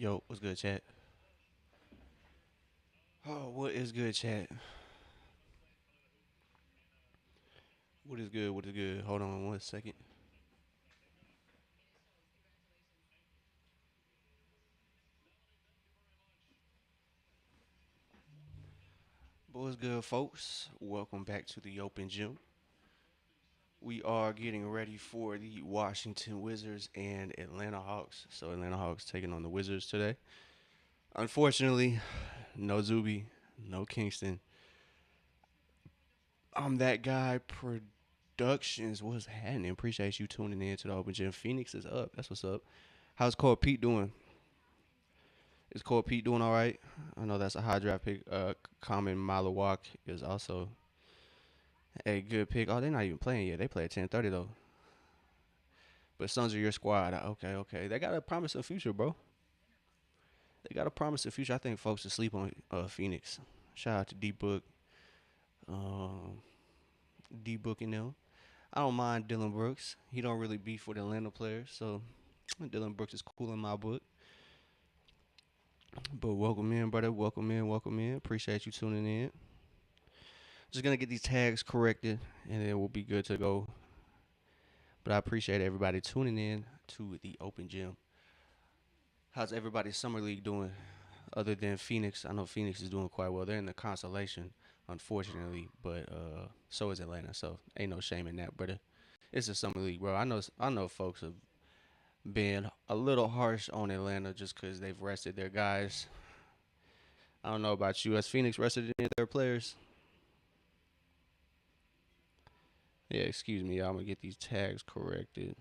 Yo, what's good, chat? Oh, what is good, chat? What is good? What is good? Hold on 1 second. But what's good, folks? Welcome back to the Open Gym. We are getting ready for the Washington Wizards and Atlanta Hawks. So Atlanta Hawks taking on the Wizards today. Unfortunately, no Zuby, no Kingston. I'm that guy. Productions was happening. Appreciate you tuning in to the Open Gym. Phoenix is up. That's what's up. How's Cole Pete doing? Is Cole Pete doing all right? I know that's a high draft pick. Common Malawak is also a good pick. Oh, they're not even playing yet. They play at 10:30 though. But Suns are your squad. Okay, okay. They got a promising future, bro. They got a promising future. I think folks should sleep on Phoenix. Shout out to D Book, um, D Book and them. I don't mind Dylan Brooks. He don't really beef with Atlanta players, so Dylan Brooks is cool in my book. But welcome in, brother. Welcome in. Welcome in. Appreciate you tuning in. Just gonna get these tags corrected, and then we'll be good to go. But I appreciate everybody tuning in to the Open Gym. How's everybody's summer league doing? Other than Phoenix, I know Phoenix is doing quite well. They're in the consolation, unfortunately, but so is Atlanta. So ain't no shame in that, brother. It's a summer league, bro. I know folks have been a little harsh on Atlanta just because they've rested their guys. I don't know about you. Has Phoenix rested any of their players? Yeah, excuse me. I'm gonna get these tags corrected.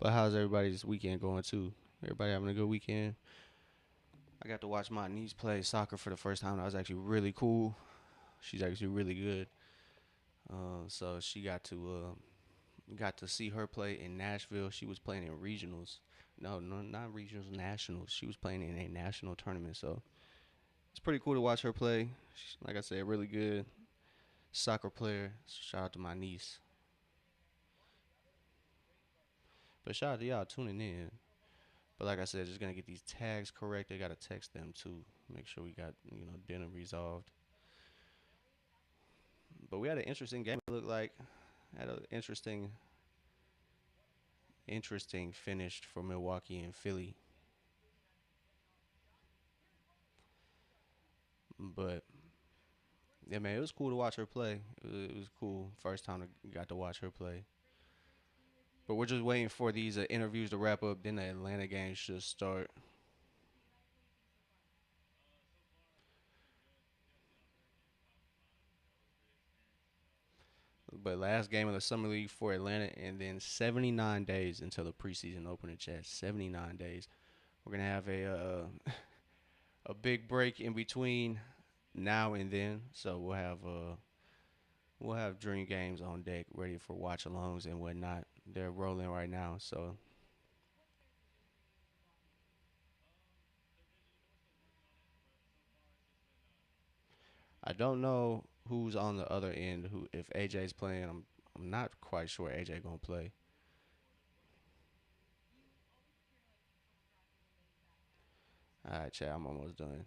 But how's everybody's weekend going too? Everybody having a good weekend? I got to watch my niece play soccer for the first time. That was actually really cool. She's actually really good. So she got to see her play in Nashville. She was playing in regionals. No, no, not regionals, nationals. She was playing in a national tournament. So it's pretty cool to watch her play. She's, like I said, really good soccer player. Shout out to my niece. But shout out to y'all tuning in. But like I said, just gonna get these tags correct. I gotta text them too. Make sure we got dinner resolved. But we had an interesting game. It looked like had an interesting finish for Milwaukee and Philly. But yeah, man, it was cool to watch her play. It was cool. First time I got to watch her play. But we're just waiting for these interviews to wrap up. Then the Atlanta game should start. But last game of the summer league for Atlanta, and then 79 days until the preseason opening. Chat 79 days. We're gonna have a big break in between now and then. So we'll have dream games on deck, ready for watch alongs and whatnot. They're rolling right now, so I don't know who's on the other end. Who if AJ's playing? I'm not quite sure AJ gonna play. All right, chat. I'm almost done.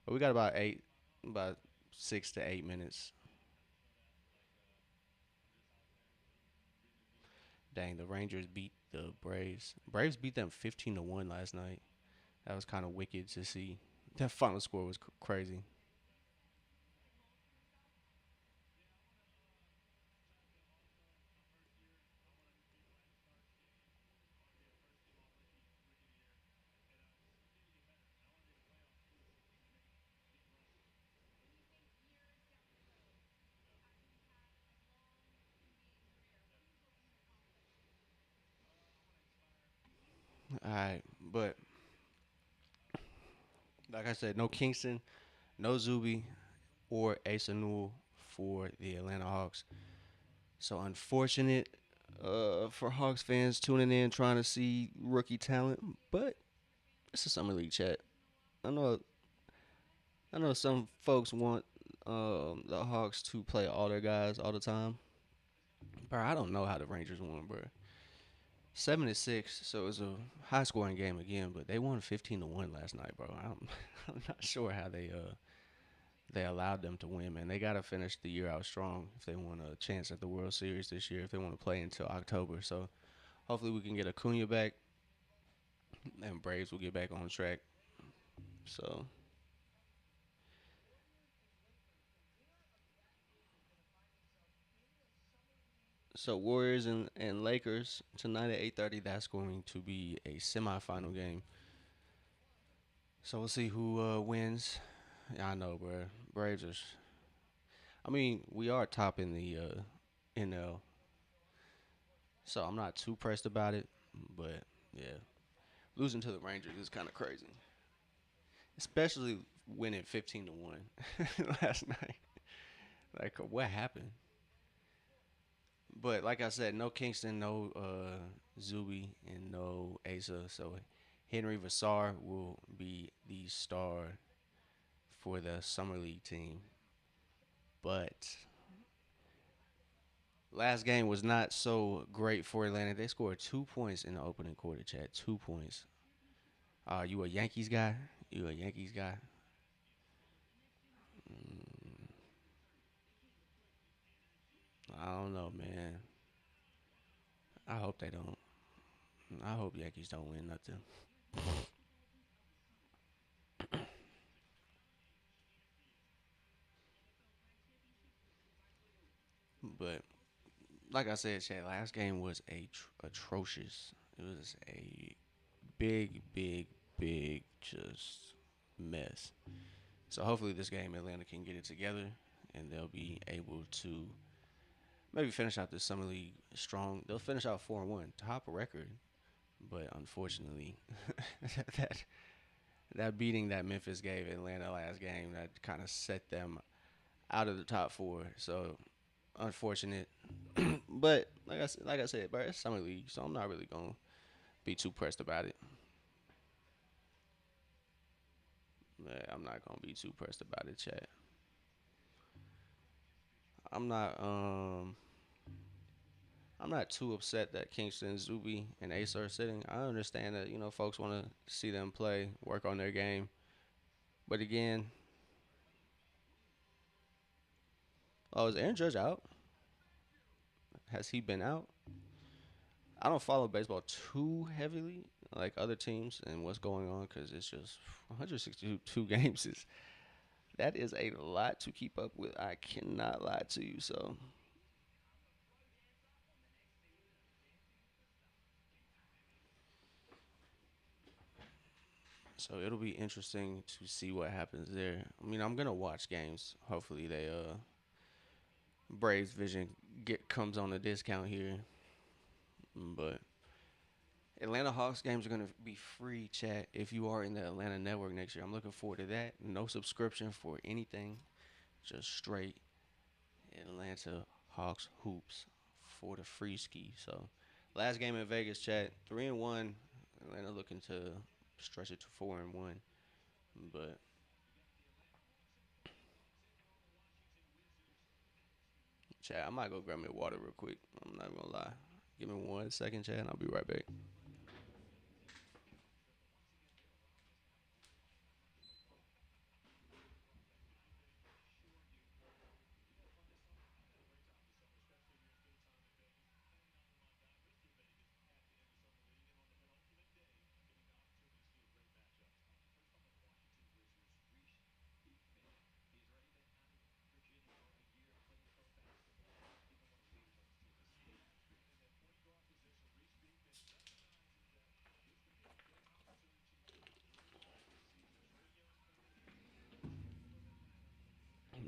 But we got about 6 to 8 minutes. Dang, the Rangers beat the Braves. Braves beat them 15-1 last night. That was kind of wicked to see. That final score was crazy. All right, but like I said, no Kingston, no Zuby, or Asa Newell for the Atlanta Hawks. So unfortunate for Hawks fans tuning in trying to see rookie talent, but it's a summer league chat. I know I know some folks want the Hawks to play all their guys all the time. Bro, I don't know how the Rangers won, bro. 7-6, so it was a high scoring game again, but they won 15-1 last night, bro. I'm I'm not sure how they allowed them to win, man. They gotta finish the year out strong if they want a chance at the World Series this year, if they want to play until October. So hopefully we can get Acuna back and Braves will get back on track. So Warriors and Lakers tonight at 8:30. That's going to be a semifinal game. So we'll see who wins. Yeah, I know, bro. Braves are. I mean, we are top in the NL, so I'm not too pressed about it. But yeah, losing to the Rangers is kind of crazy, especially winning 15-1 last night. Like, what happened? But like I said, no Kingston, no Zuby, and no Asa. So Henry Vassar will be the star for the summer league team. But last game was not so great for Atlanta. They scored 2 points in the opening quarter, chat. 2 points. You a Yankees guy? You a Yankees guy? Mm, I don't know, man. I hope they don't. I hope Yankees don't win nothing. But like I said, Chad, last game was atrocious. It was a big, big, big just mess. So hopefully this game Atlanta can get it together and they'll be able to maybe finish out this summer league strong. They'll finish out 4-1, top a record. But unfortunately, that that beating that Memphis gave Atlanta last game that kind of set them out of the top four. So unfortunate. But like I said, bro, it's summer league, so I'm not really gonna be too pressed about it. Yeah, I'm not gonna be too pressed about it, chat. I'm not I'm not too upset that Kingston, Zuby, and Ace are sitting. I understand that folks want to see them play, work on their game, but again, oh, is Aaron Judge out? Has he been out? I don't follow baseball too heavily like other teams and what's going on because it's just 162 games is that is a lot to keep up with. I cannot lie to you. So it'll be interesting to see what happens there. I mean, I'm gonna watch games. Hopefully, they Braves Vision get comes on a discount here, but Atlanta Hawks games are gonna be free. Chat if you are in the Atlanta network next year. I'm looking forward to that. No subscription for anything, just straight Atlanta Hawks hoops for the free ski. So last game in Vegas, chat 3-1. Atlanta looking to stretch it to 4-1, but Chad, I might go grab me water real quick. I'm not gonna lie. Give me 1 second, Chad, and I'll be right back.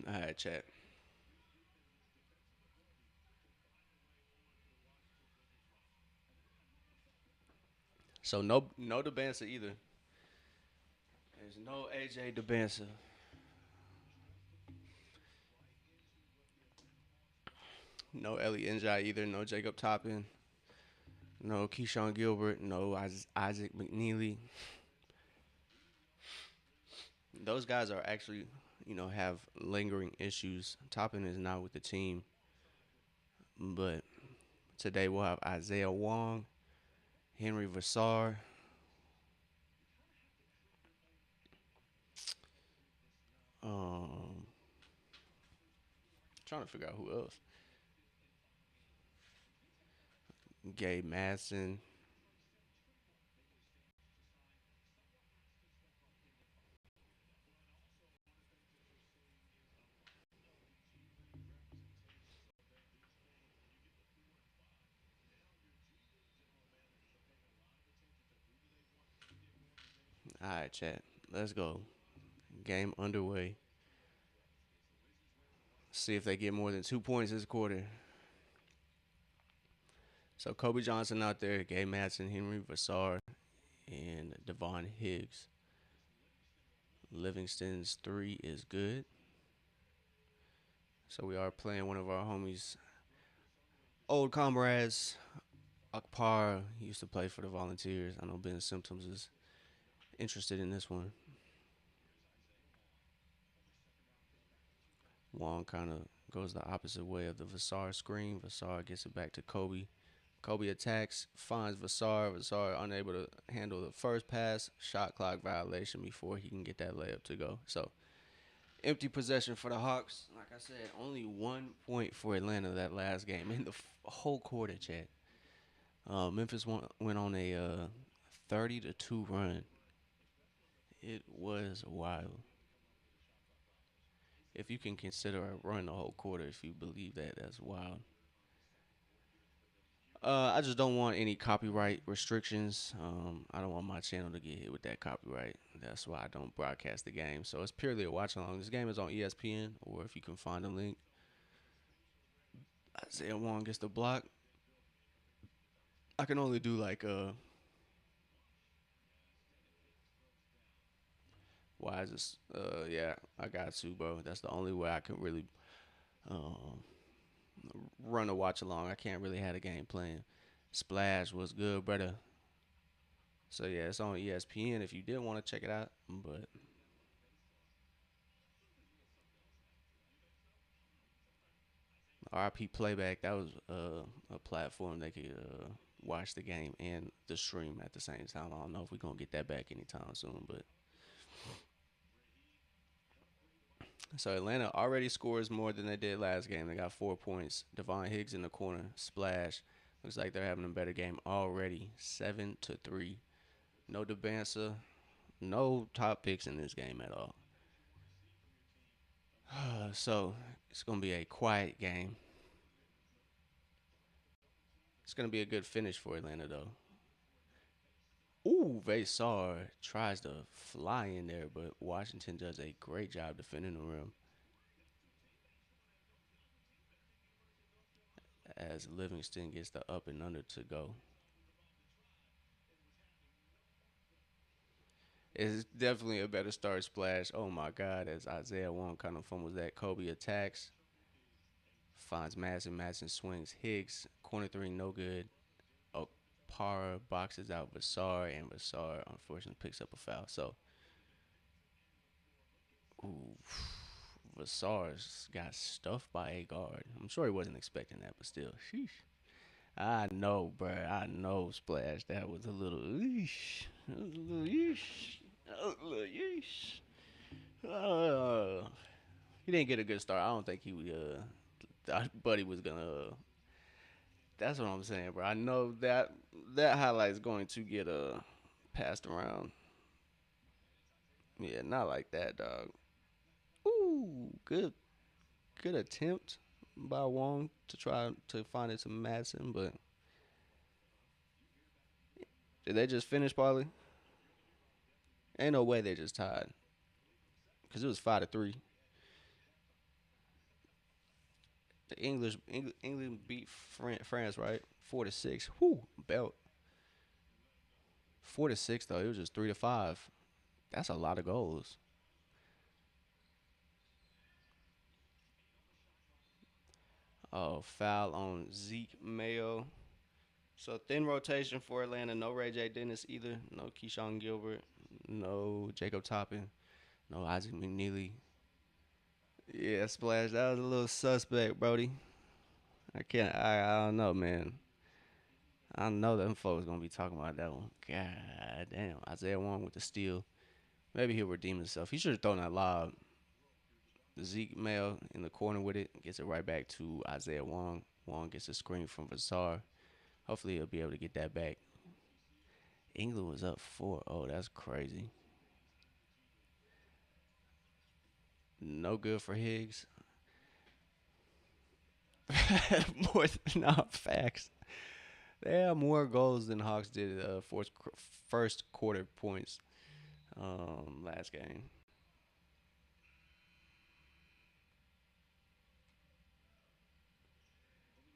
All right, Chad. So no Debansa either. There's no AJ Debansa. No Ellie Njai either. No Jacob Toppin. No Keyshawn Gilbert. No Isaac McNeely. those guys are actually, have lingering issues. Toppin is not with the team, but today we'll have Isaiah Wong, Henry Vassar. Um, Trying to figure out who else. Gabe Madsen. All right, chat. Let's go. Game underway. See if they get more than 2 points this quarter. So Kobe Johnson out there, Gabe Madsen, Henry Vassar, and Devon Higgs. Livingston's three is good. So we are playing one of our homies, old comrades, Akpar. He used to play for the Volunteers. I know Ben Symptoms is interested in this one. Wong kind of goes the opposite way of the Vassar screen. Vassar gets it back to Kobe. Kobe attacks, finds Vassar. Vassar unable to handle the first pass. Shot clock violation before he can get that layup to go. So empty possession for the Hawks. Like I said, only 1 point for Atlanta that last game in the whole quarter, chat. Memphis went on a 30-2 run. It was wild. If you can consider a run the whole quarter, if you believe that, that's wild. I just don't want any copyright restrictions. I don't want my channel to get hit with that copyright. That's why I don't broadcast the game. So it's purely a watch along. This game is on ESPN, or if you can find a link. Isaiah Wong gets the block. I can only do like why is this? Yeah, I got to, bro. That's the only way I can really um run a watch along. I can't really have a game playing. Splash was good, brother. So yeah, it's on ESPN if you did want to check it out. But RP Playback, that was a platform they could watch the game and the stream at the same time. I don't know if we're gonna get that back anytime soon, but so Atlanta already scores more than they did last game. They got 4 points. Devon Higgs in the corner, splash. Looks like they're having a better game already. 7-3. No Debansa, no top picks in this game at all. So it's gonna be a quiet game. It's gonna be a good finish for Atlanta though. Ooh, Vassar tries to fly in there, but Washington does a great job defending the rim as Livingston gets the up and under to go. It's definitely a better start splash. Oh my God, as Isaiah Wong kind of fumbles that. Kobe attacks, finds Madsen. Madsen swings. Higgs, corner three, no good. Oh, Para boxes out Vassar, and Vassar unfortunately picks up a foul. So, ooh, Vassar's got stuffed by a guard. I'm sure he wasn't expecting that, but still, sheesh. I know, bruh. I know, Splash. That was a little yeesh. That was a little yeesh. That was a little yeesh. He didn't get a good start. I don't think he thought Buddy was gonna. That's what I'm saying, bro. I know that highlight is going to get passed around. Yeah, not like that, dog. Ooh, good attempt by Wong to try to find it to Madsen, but did they just finish, Polly? Ain't no way they just tied because it was 5-3. The England beat France, right? 4-6. Whoo, belt. 4-6 though. It was just 3-5. That's a lot of goals. Oh, foul on Zeke Mayo. So thin rotation for Atlanta. No Ray J. Dennis either. No Keyshawn Gilbert. No Jacob Toppin. No Isaac McNeely. Yeah, Splash. That was a little suspect, Brody. I can't. I don't know, man. I know them folks gonna be talking about that one. God damn. Isaiah Wong with the steal. Maybe he'll redeem himself. He should have thrown that lob. Zeke Mail in the corner with it. Gets it right back to Isaiah Wong. Wong gets a screen from Vassar. Hopefully he'll be able to get that back. England was up 4-0. That's crazy. No good for Higgs. More not facts. They have more goals than Hawks did first quarter points last game.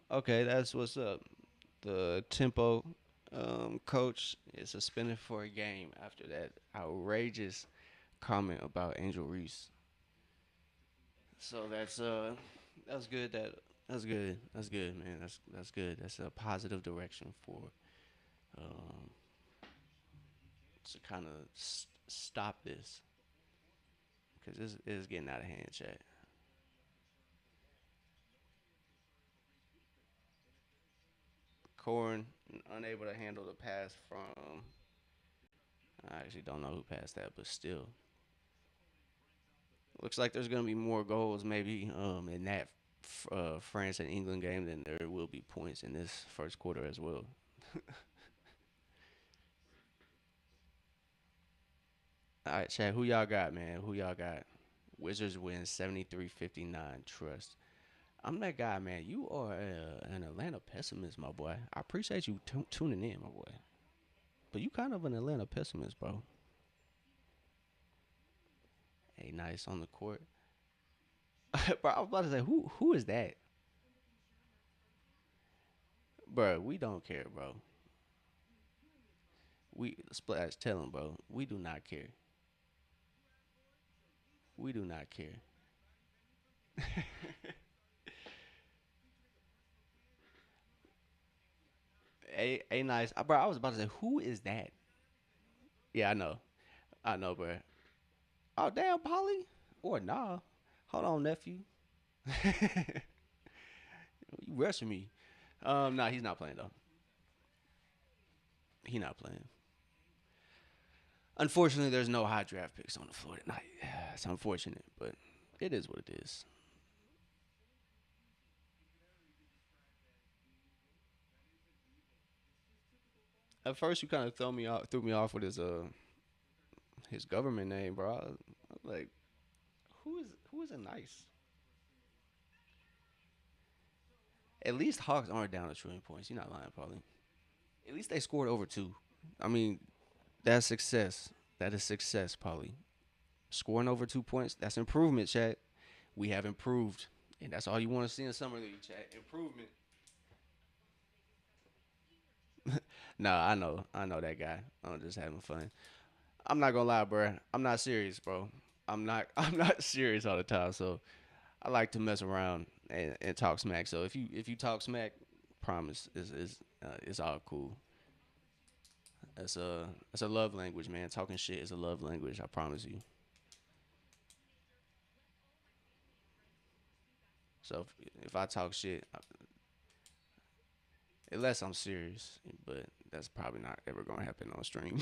Okay, that's what's up. The tempo coach is suspended for a game after that outrageous comment about Angel Reese. So that's good. That's good. That's good, man. That's good. That's a positive direction for um, to kind of stop this because this is getting out of hand, chat. Corn unable to handle the pass from. I actually don't know who passed that, but still, looks like there's gonna be more goals maybe in that France and England game than there will be points in this first quarter as well. All right, Chad, who y'all got, man? Who y'all got? Wizards win 73-59. Trust. I'm that guy, man. You are an Atlanta pessimist, my boy. I appreciate you tuning in, my boy. But you kind of an Atlanta pessimist, bro. Hey, nice on the court. Bro, I was about to say, who is that? Bro, we don't care, bro. We Splash, tell him, bro. We do not care. We do not care. A nice, bro. I was about to say, who is that? Yeah, I know, bro. Oh damn, Polly. Or nah. Hold on, nephew. You rushing me. Nah, he's not playing though. He not playing. Unfortunately, there's no high draft picks on the floor tonight. It's unfortunate, but it is what it is. At first, you kind of threw me off with his government name, bro. I was like, who is a nice? At least Hawks aren't down a trillion points. You're not lying, probably. At least they scored over two. I mean, that's success. That is success, Polly. Scoring over 2 points, that's improvement, chat. We have improved. And that's all you want to see in Summer League, chat. Improvement. Nah, I know. I know that guy. I'm just having fun. I'm not gonna lie, bro. I'm not serious, bro. I'm not serious all the time. So I like to mess around and talk smack. So if you talk smack, promise is it's all cool. That's a love language, man. Talking shit is a love language. I promise you. So if I talk shit, unless I'm serious, but that's probably not ever gonna happen on stream.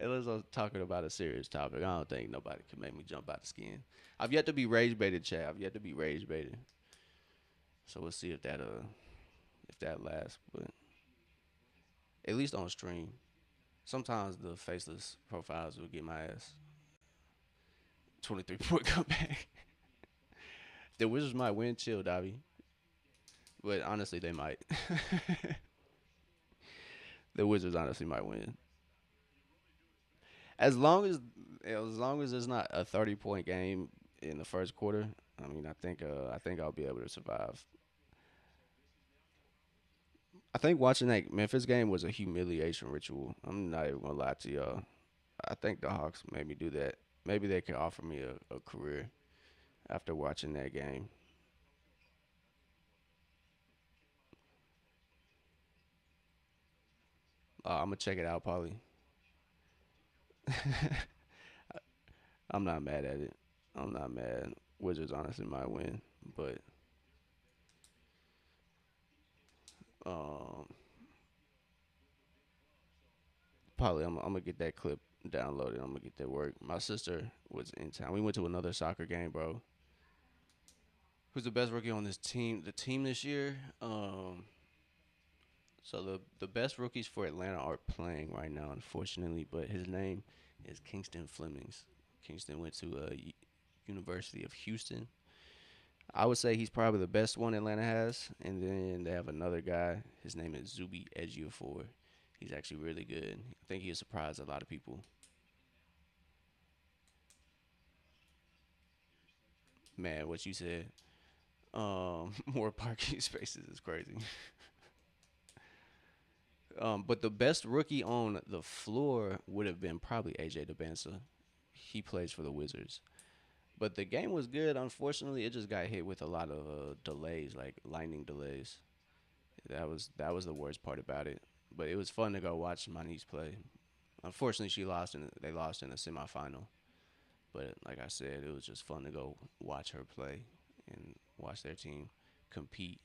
Unless I'm talking about a serious topic, I don't think nobody can make me jump out the skin. I've yet to be rage baited, Chad. I've yet to be rage baited. So we'll see if that lasts. But at least on stream, sometimes the faceless profiles will get my ass 23-point comeback. The Wizards might win, chill, Dobby. But honestly, they might. The Wizards honestly might win. As long as it's not a 30-point game in the first quarter, I mean, I think I'll be able to survive. I think watching that Memphis game was a humiliation ritual. I'm not even gonna lie to y'all. I think the Hawks made me do that. Maybe they could offer me a career after watching that game. I'm gonna check it out, Paulie. I'm not mad at it. I'm not mad. Wizards honestly might win, but um, probably I'm gonna get that clip downloaded. I'm gonna get that work. My sister was in town. We went to another soccer game, bro. Who's the best rookie on this team? The team this year. So the best rookies for Atlanta are playing right now, unfortunately. But his name is Kingston Flemings. Kingston went to University of Houston. I would say he's probably the best one Atlanta has, and then they have another guy. His name is Zuby Ejiofor. He's actually really good. I think he'll surprise a lot of people. Man, what you said. More parking spaces is crazy. But the best rookie on the floor would have been probably AJ DeBansa. He plays for the Wizards. But the game was good. Unfortunately, it just got hit with a lot of delays, like lightning delays. That was the worst part about it. But it was fun to go watch my niece play. Unfortunately, they lost in the semifinal. But like I said, it was just fun to go watch her play and watch their team compete.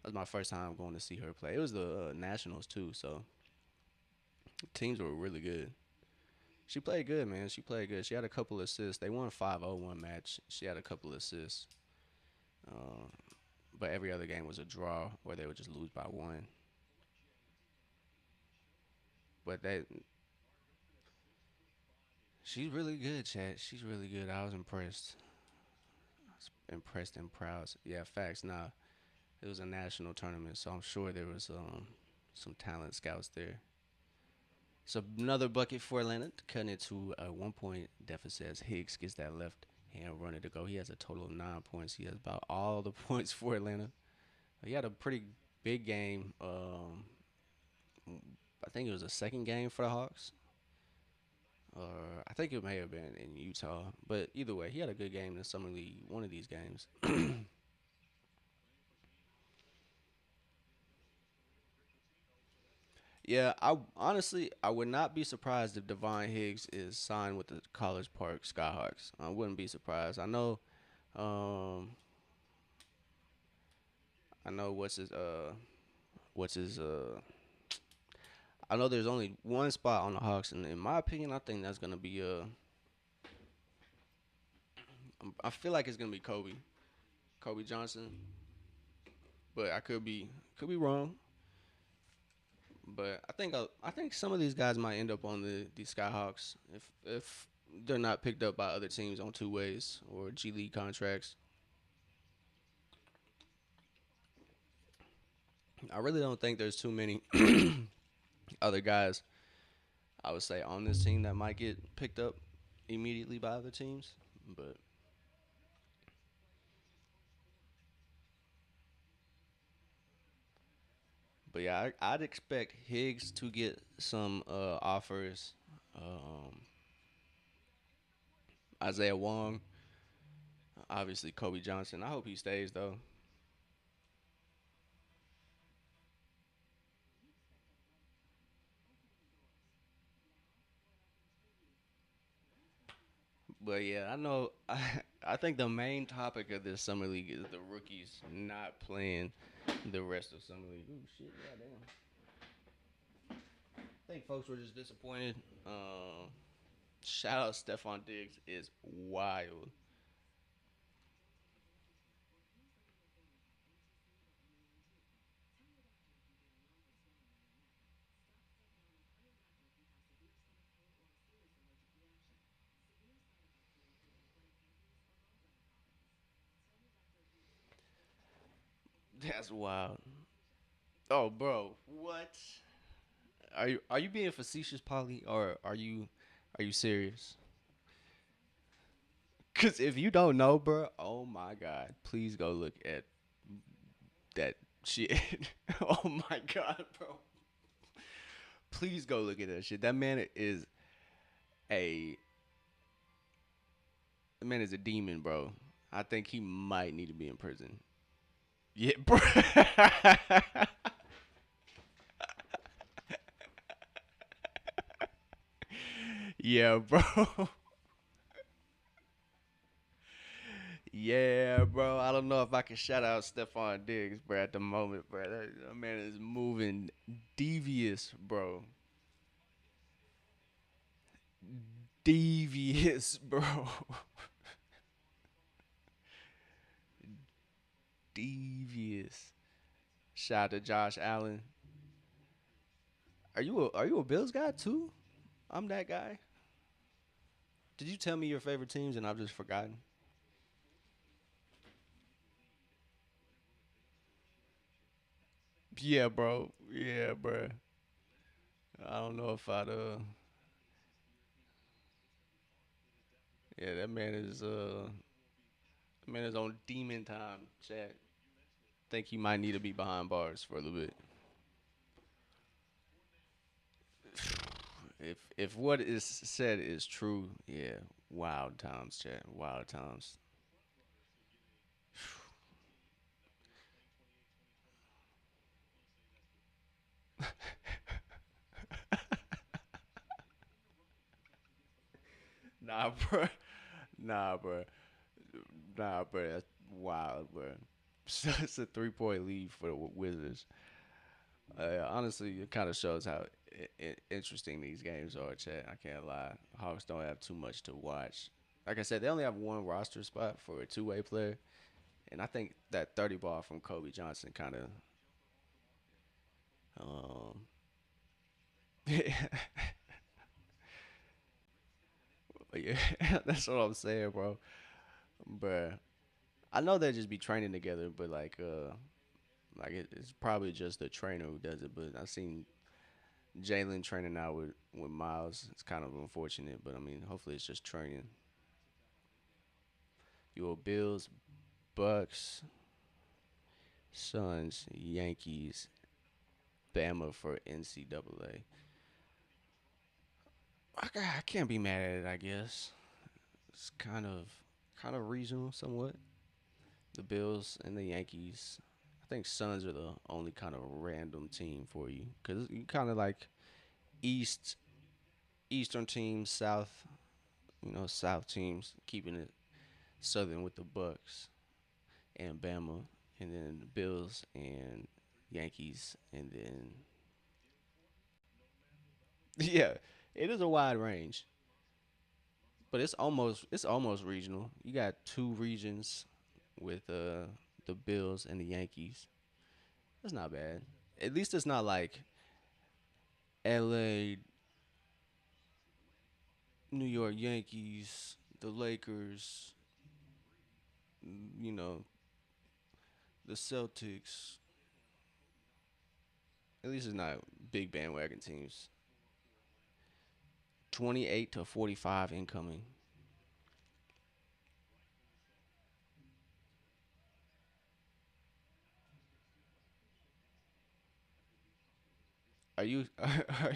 That was my first time going to see her play. It was the Nationals too, so teams were really good. She played good, man. She played good. She had a couple assists. They won 5-0 one match. She had a couple assists. Um, but every other game was a draw where they would just lose by one. But she's really good, Chad. She's really good. I was impressed. Impressed and proud. Yeah, facts. Nah, it was a national tournament, so I'm sure there was some talent scouts there. So another bucket for Atlanta, cutting it to a 1 point deficit as Higgs gets that left hand runner to go. He has a total of 9 points. He has about all the points for Atlanta. He had a pretty big game. I think it was a second game for the Hawks. Or I think it may have been in Utah. But either way, he had a good game in the summer league. One of these games. Yeah, I honestly I would not be surprised if Devon Higgs is signed with the College Park Skyhawks. I wouldn't be surprised. Um I know what's his I know there's only one spot on the Hawks, and in my opinion, I think that's gonna be I feel like it's gonna be Kobe Johnson, but I could be wrong. But I think some of these guys might end up on the Skyhawks if they're not picked up by other teams on two ways or G League contracts. I really don't think there's too many other guys I would say on this team that might get picked up immediately by other teams. But but yeah, I'd expect Higgs to get some offers. Um, Isaiah Wong, obviously Kobe Johnson. I hope he stays though. But yeah, I know. I think the main topic of this summer league is the rookies not playing the rest of summer league. Ooh shit, goddamn. I think folks were just disappointed. Shout out Stephon Diggs is wild. That's wild. Oh, bro, what? Are you being facetious, Polly, or are you serious? Cause if you don't know, bro, oh my god, please go look at that shit. Oh my god, bro, please go look at that shit. A that man is a demon, bro. I think he might need to be in prison. Yeah, bro. Yeah, bro. Yeah, bro. I don't know if I can shout out Stephon Diggs, bro, at the moment, bro. That man is moving devious, bro. Devious, bro. Devious. Shout out to Josh Allen. Are you a Bills guy too? I'm that guy. Did you tell me your favorite teams and I've just forgotten? Yeah, bro. Yeah, bro. I don't know if I'd yeah, that man is on demon time, chat. Think he might need to be behind bars for a little bit. If what is said is true, yeah, wild times, chat. Wild times. Nah, bro. Nah, bro. Nah, bro. That's wild, bro. So it's a 3 point lead for the Wizards. Honestly, it kind of shows how interesting these games are, Chat. I can't lie. Hawks don't have too much to watch. Like I said, they only have one roster spot for a two-way player, and I think that 30 ball from Kobe Johnson kind of, um, yeah, yeah, that's what I'm saying, bro. But I know they just be training together, but like it's probably just the trainer who does it. But I've seen Jalen training out with Miles. It's kind of unfortunate, but I mean, hopefully it's just training. Your Bills, Bucks, Suns, Yankees, Bama for NCAA. I can't be mad at it. I guess it's kind of regional somewhat. The Bills and the Yankees. I think Suns are the only kind of random team for you because you kind of like East Eastern teams, South South teams, keeping it Southern with the Bucks and Bama, and then the Bills and Yankees, and then yeah, it is a wide range, but it's almost regional. You got two regions with the Bills and the Yankees. That's not bad. At least it's not like L.A., New York Yankees, the Lakers, you know, the Celtics. At least it's not big bandwagon teams. 28 to 45 incoming. Are you are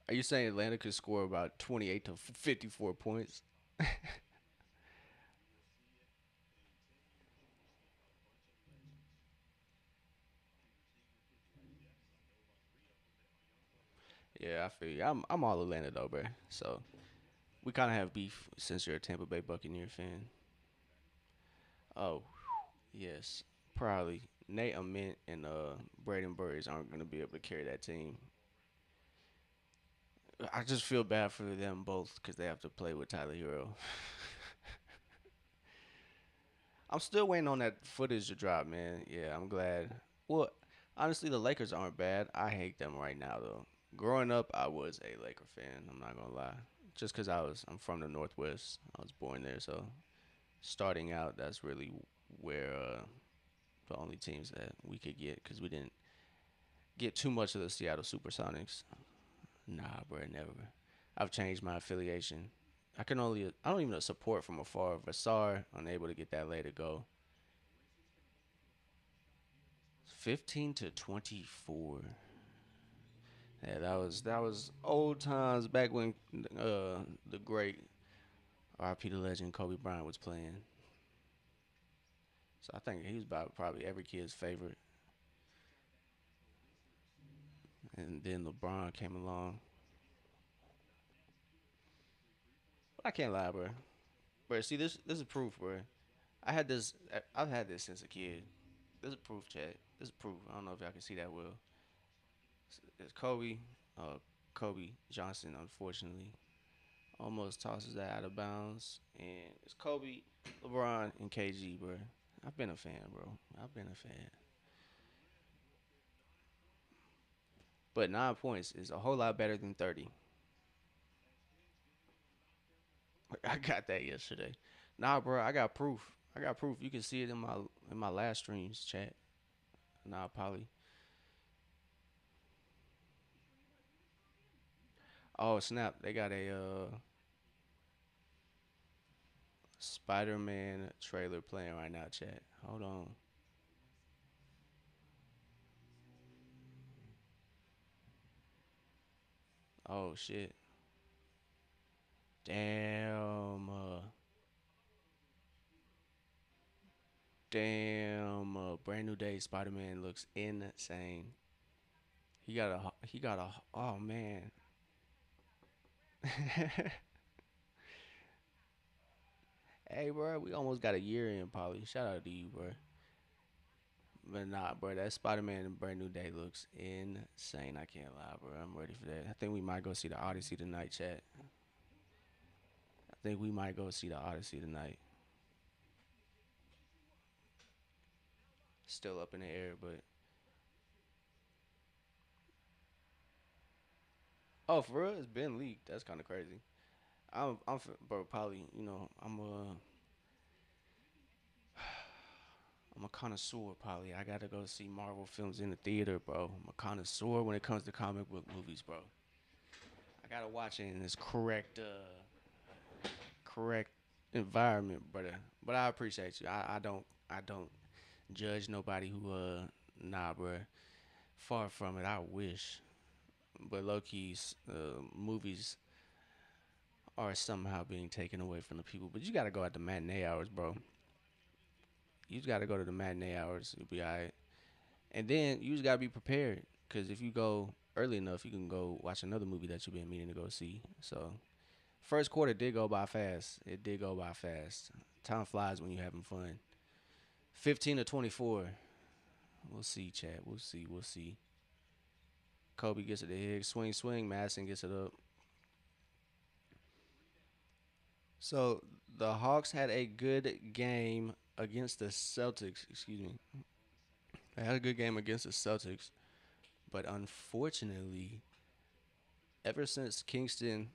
you saying Atlanta could score about 28 to 54 points? Yeah, I feel you. I'm all Atlanta though, bro. So we kind of have beef since you're a Tampa Bay Buccaneer fan. Oh yes, probably Nate Ament and Braden Burries aren't gonna be able to carry that team. I just feel bad for them both because they have to play with Tyler Hero. I'm still waiting on that footage to drop, man. Yeah, I'm glad. Well, honestly, the Lakers aren't bad. I hate them right now, though. Growing up, I was a Laker fan. I'm not gonna lie. Just because I'm from the Northwest. I was born there, so starting out, that's really where the only teams that we could get because we didn't get too much of the Seattle SuperSonics. Nah, bro, never. I've changed my affiliation. I don't even support from afar. Vassar, unable to get that late to go. 15 to 24. Yeah, that was old times back when the great RP the legend Kobe Bryant was playing. So I think he was about probably every kid's favorite. And then LeBron came along. But I can't lie, bro. Bro, see this is proof, bro. I had this. I've had this since a kid. This is proof, chat. This is proof. I don't know if y'all can see that well. It's Kobe. Kobe Johnson, unfortunately, almost tosses that out of bounds, and it's Kobe, LeBron, and KG, bro. I've been a fan, bro. I've been a fan. But 9 points is a whole lot better than 30. I got that yesterday. Nah, bro, I got proof. I got proof. You can see it in my last streams, chat. Nah, Polly. Oh snap! They got a Spider-Man trailer playing right now, chat. Hold on. Oh shit! Damn. Damn. Brand new day. Spider-Man looks insane. He got a. He got a. Oh man. Hey, bro, we almost got a year in, Polly. Shout out to you, bro. But nah, bro, that Spider Man Brand New Day looks insane. I can't lie, bro. I'm ready for that. I think we might go see the Odyssey tonight, chat. I think we might go see the Odyssey tonight. Still up in the air, but oh, for real, it's been leaked. That's kind of crazy. Bro, Polly. I'm a connoisseur, Polly. I gotta go see Marvel films in the theater, bro. I'm a connoisseur when it comes to comic book movies, bro. I gotta watch it in its correct environment, brother. But I appreciate you. I don't judge nobody who nah, bro. Far from it. I wish, but low keys movies are somehow being taken away from the people. But you gotta go at the matinee hours, bro. You just gotta go to the matinee hours. You'll be alright. And then you just gotta be prepared, cause if you go early enough, you can go watch another movie that you've been meaning to go see. So first quarter did go by fast. It did go by fast. Time flies when you're having fun. 15 to 24. We'll see, Chad. We'll see. We'll see. Kobe gets it to Higgs. Swing, swing. Madison gets it up. So the Hawks had a good game against the Celtics. Excuse me. They had a good game against the Celtics, but unfortunately, ever since Kingston,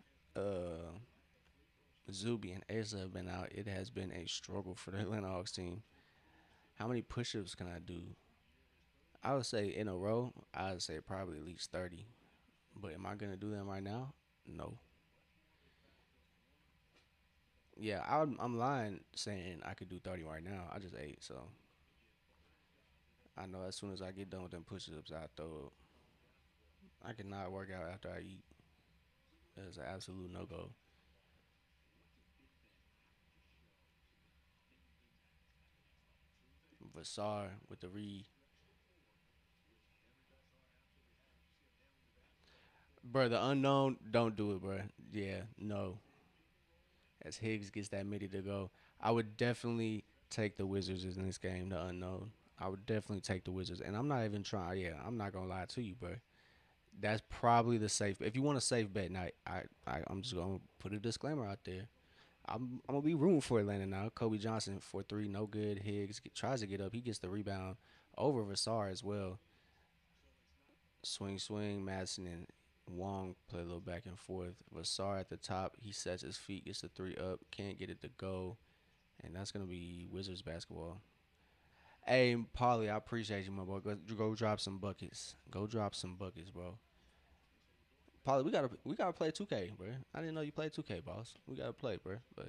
Zuby, and Asa have been out, it has been a struggle for the Atlanta Hawks team. How many push-ups can I do? I would say in a row, I would say probably at least 30. But am I gonna do them right now? No. Yeah, I'm lying saying I could do 30 right now. I just ate, so I know as soon as I get done with them push-ups, I throw up. I cannot work out after I eat. That's an absolute no go. Vasar with the re, bro. The unknown, don't do it, bro. Yeah, no. As Higgs gets that midi to go, I would definitely take the Wizards in this game. The unknown, I would definitely take the Wizards, and I'm not even trying. Yeah, I'm not gonna lie to you, bro. That's probably the safe. If you want a safe bet, now I'm just gonna put a disclaimer out there. I'm gonna be rooting for Atlanta now. Kobe Johnson for three, no good. Tries to get up. He gets the rebound over Vassar as well. Swing, swing. Madison and Wong play a little back and forth. Vassar at the top. He sets his feet, gets the three up. Can't get it to go, and that's gonna be Wizards basketball. Hey, Paulie, I appreciate you, my boy. Go drop some buckets. Go drop some buckets, bro. Paulie, we gotta play 2K, bro. I didn't know you played 2K, boss. We gotta play, bro. But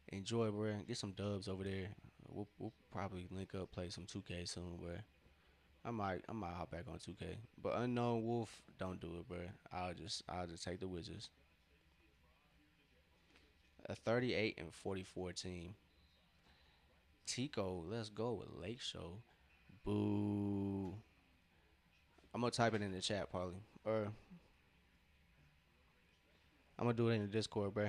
enjoy, bro. Get some dubs over there. We'll probably link up, play some 2K soon, bro. I might hop back on 2K. But unknown Wolf, don't do it, bro. I'll just take the Wizards. A 38 and 44 team. Tico, let's go with Lake Show. Boo. I'm gonna type it in the chat, Paulie. Or I'm gonna do it in the Discord, bro.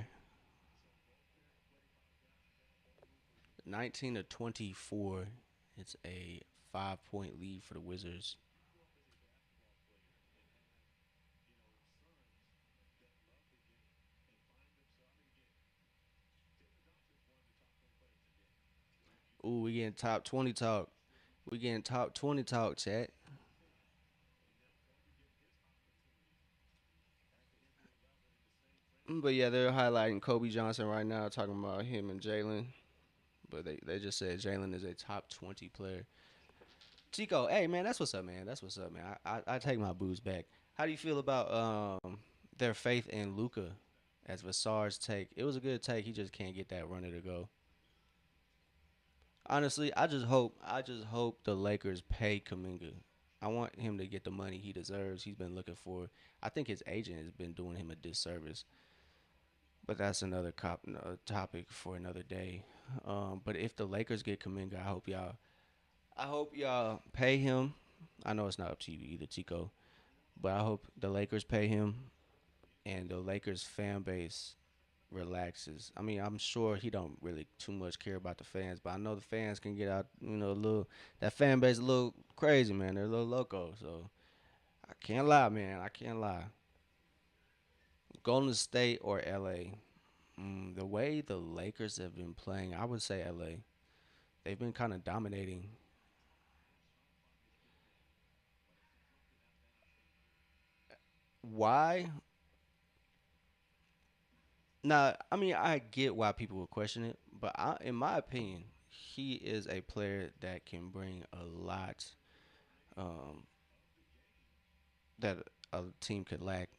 19 to 24. It's a 5 point lead for the Wizards. Ooh, we getting top 20 talk. We getting top 20 talk, chat. But yeah, they're highlighting Kobe Johnson right now, talking about him and Jalen. But they just said Jalen is a top 20 player. Chico, hey man, that's what's up, man. That's what's up, man. I take my booze back. How do you feel about their faith in Luca as Vassar's take? It was a good take. He just can't get that runner to go. Honestly, I just hope the Lakers pay Kaminga. I want him to get the money he deserves. He's been looking for. I think his agent has been doing him a disservice. But that's another topic for another day. But if the Lakers get Kaminga, I hope y'all pay him. I know it's not up to you either, Chico, but I hope the Lakers pay him and the Lakers fan base relaxes. I mean, I'm sure he don't really too much care about the fans, but I know the fans can get out, a little that fan base a little crazy, man. They're a little loco, so I can't lie, man. I can't lie. Golden State or LA. The way the Lakers have been playing, I would say LA. They've been kind of dominating. Why? Now, I mean, I get why people would question it, but in my opinion, he is a player that can bring a lot um, that a team could lack.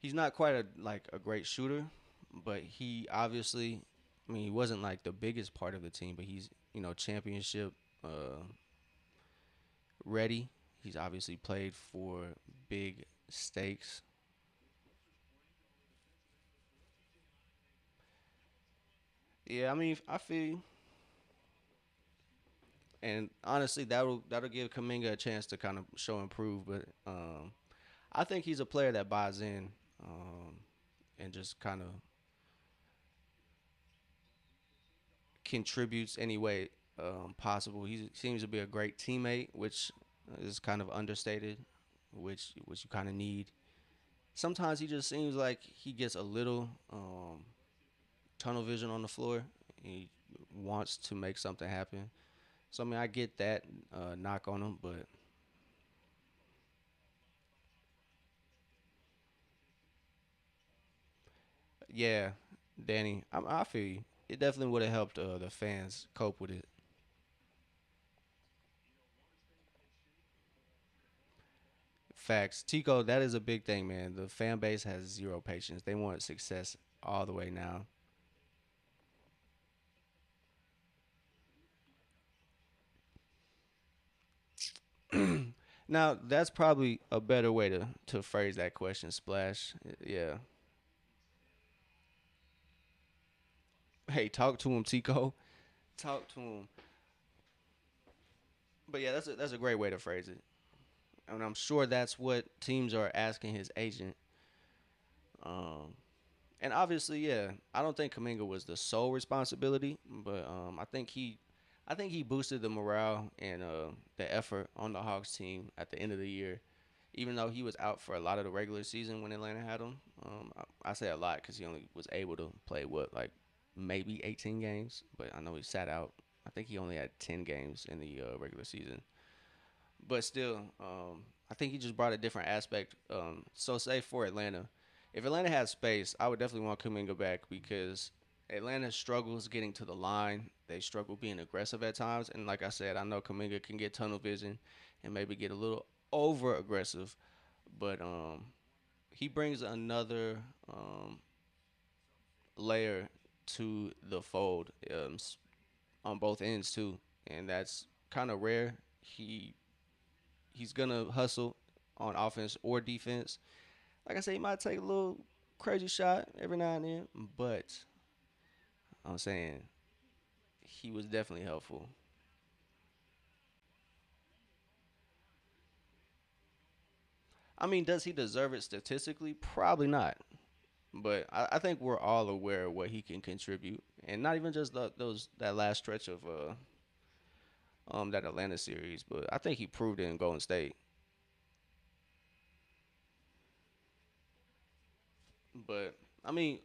He's not quite a great shooter, but he obviously, I mean, he wasn't like the biggest part of the team, but he's championship ready. He's obviously played for big stakes. Yeah, I mean, I feel, and honestly, that'll give Kaminga a chance to kind of show improve. But I think he's a player that buys in and just kind of contributes any way possible. He seems to be a great teammate, which is kind of understated, which you kind of need. Sometimes he just seems like he gets a little tunnel vision on the floor. He wants to make something happen. So I mean, I get that knock on him, but yeah, Danny, I feel you. It definitely would have helped the fans cope with it. Facts, Tico, that is a big thing, man. The fan base has zero patience. They want success all the way now. Now that's probably a better way to phrase that question, Splash. Yeah. Hey, talk to him, Tico. Talk to him. But yeah, that's a great way to phrase it, and I'm sure that's what teams are asking his agent. Um, and obviously, yeah, I don't think Kaminga was the sole responsibility, but I think he boosted the morale and the effort on the Hawks team at the end of the year. Even though he was out for a lot of the regular season when Atlanta had him, I say a lot because he only was able to play what like maybe 18 games, but I know he sat out. I think he only had 10 games in the regular season, but still, I think he just brought a different aspect. So say for Atlanta, if Atlanta had space, I would definitely want Kuminga back because Atlanta struggles getting to the line. They struggle being aggressive at times, and like I said, I know Kuminga can get tunnel vision and maybe get a little over aggressive, but he brings another layer to the fold on both ends too, and that's kind of rare. He's gonna hustle on offense or defense. Like I said, he might take a little crazy shot every now and then, but I'm saying he was definitely helpful. I mean, does he deserve it statistically? Probably not. But I think we're all aware of what he can contribute, and not even just those that last stretch of that Atlanta series, but I think he proved it in Golden State. But I mean,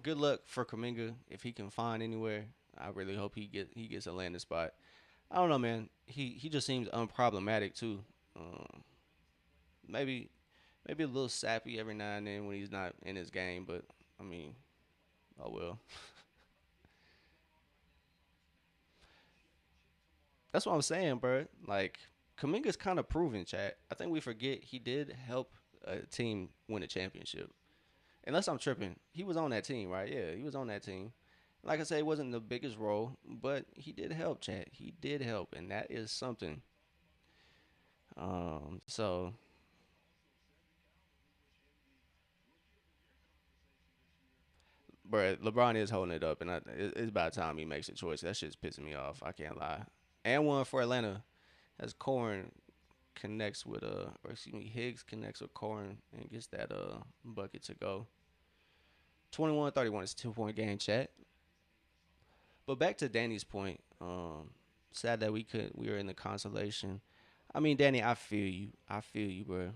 good luck for Kaminga if he can find anywhere. I really hope he gets a landing spot. I don't know, man. He just seems unproblematic too. Um, maybe maybe a little sappy every now and then when he's not in his game, but I mean, oh well. That's what I'm saying, bro. Like Kaminga's kind of proven, chat. I think we forget he did help a team win a championship. Unless I'm tripping, he was on that team, right? Yeah, he was on that team. Like I said, it wasn't the biggest role, but he did help, chat. He did help, and that is something. So, but LeBron is holding it up, and it's about time he makes a choice. That shit's pissing me off. I can't lie. And one for Atlanta, as Corn connects with or excuse me, Higgs connects with Corn and gets that bucket to go. 21-31 is a 2 point game, chat. But back to Danny's point. Sad that we were in the consolation. I mean, Danny, I feel you. I feel you, bro.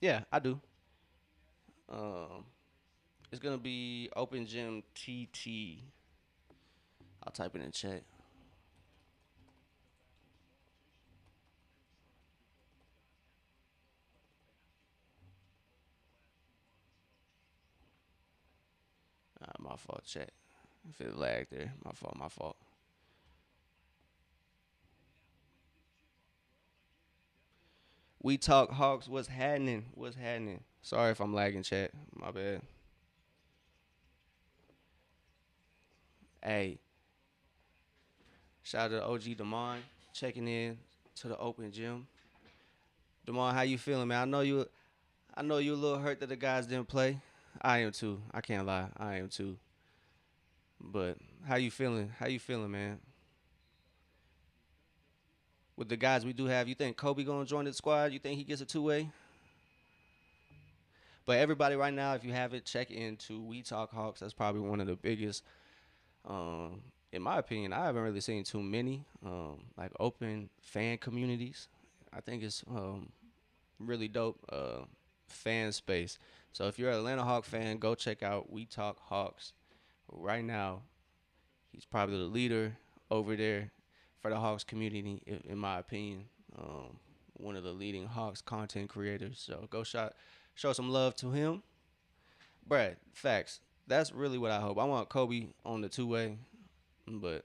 Yeah, I do. Um, it's gonna be Open Gym TT. I'll type it in chat. My fault, chat. If it lagged there, my fault, my fault. We talk Hawks. What's happening? What's happening? Sorry if I'm lagging, chat. My bad. Hey, shout out to OG Demond checking in to the Open Gym. Demond, how you feeling, man? I know you a little hurt that the guys didn't play. I am too. I can't lie. I am too. But how you feeling? How you feeling, man? With the guys we do have, you think Kobe gonna join the squad? You think he gets a 2 way? But everybody right now, if you haven't, check into We Talk Hawks. That's probably one of the biggest. Um, in my opinion, I haven't really seen too many like open fan communities. I think it's really dope fan space. So if you're an Atlanta Hawk fan, go check out We Talk Hawks. Right now, he's probably the leader over there for the Hawks community, in my opinion. Um, one of the leading Hawks content creators. So show some love to him. Brad, facts. That's really what I hope. I want Kobe on the 2 way, but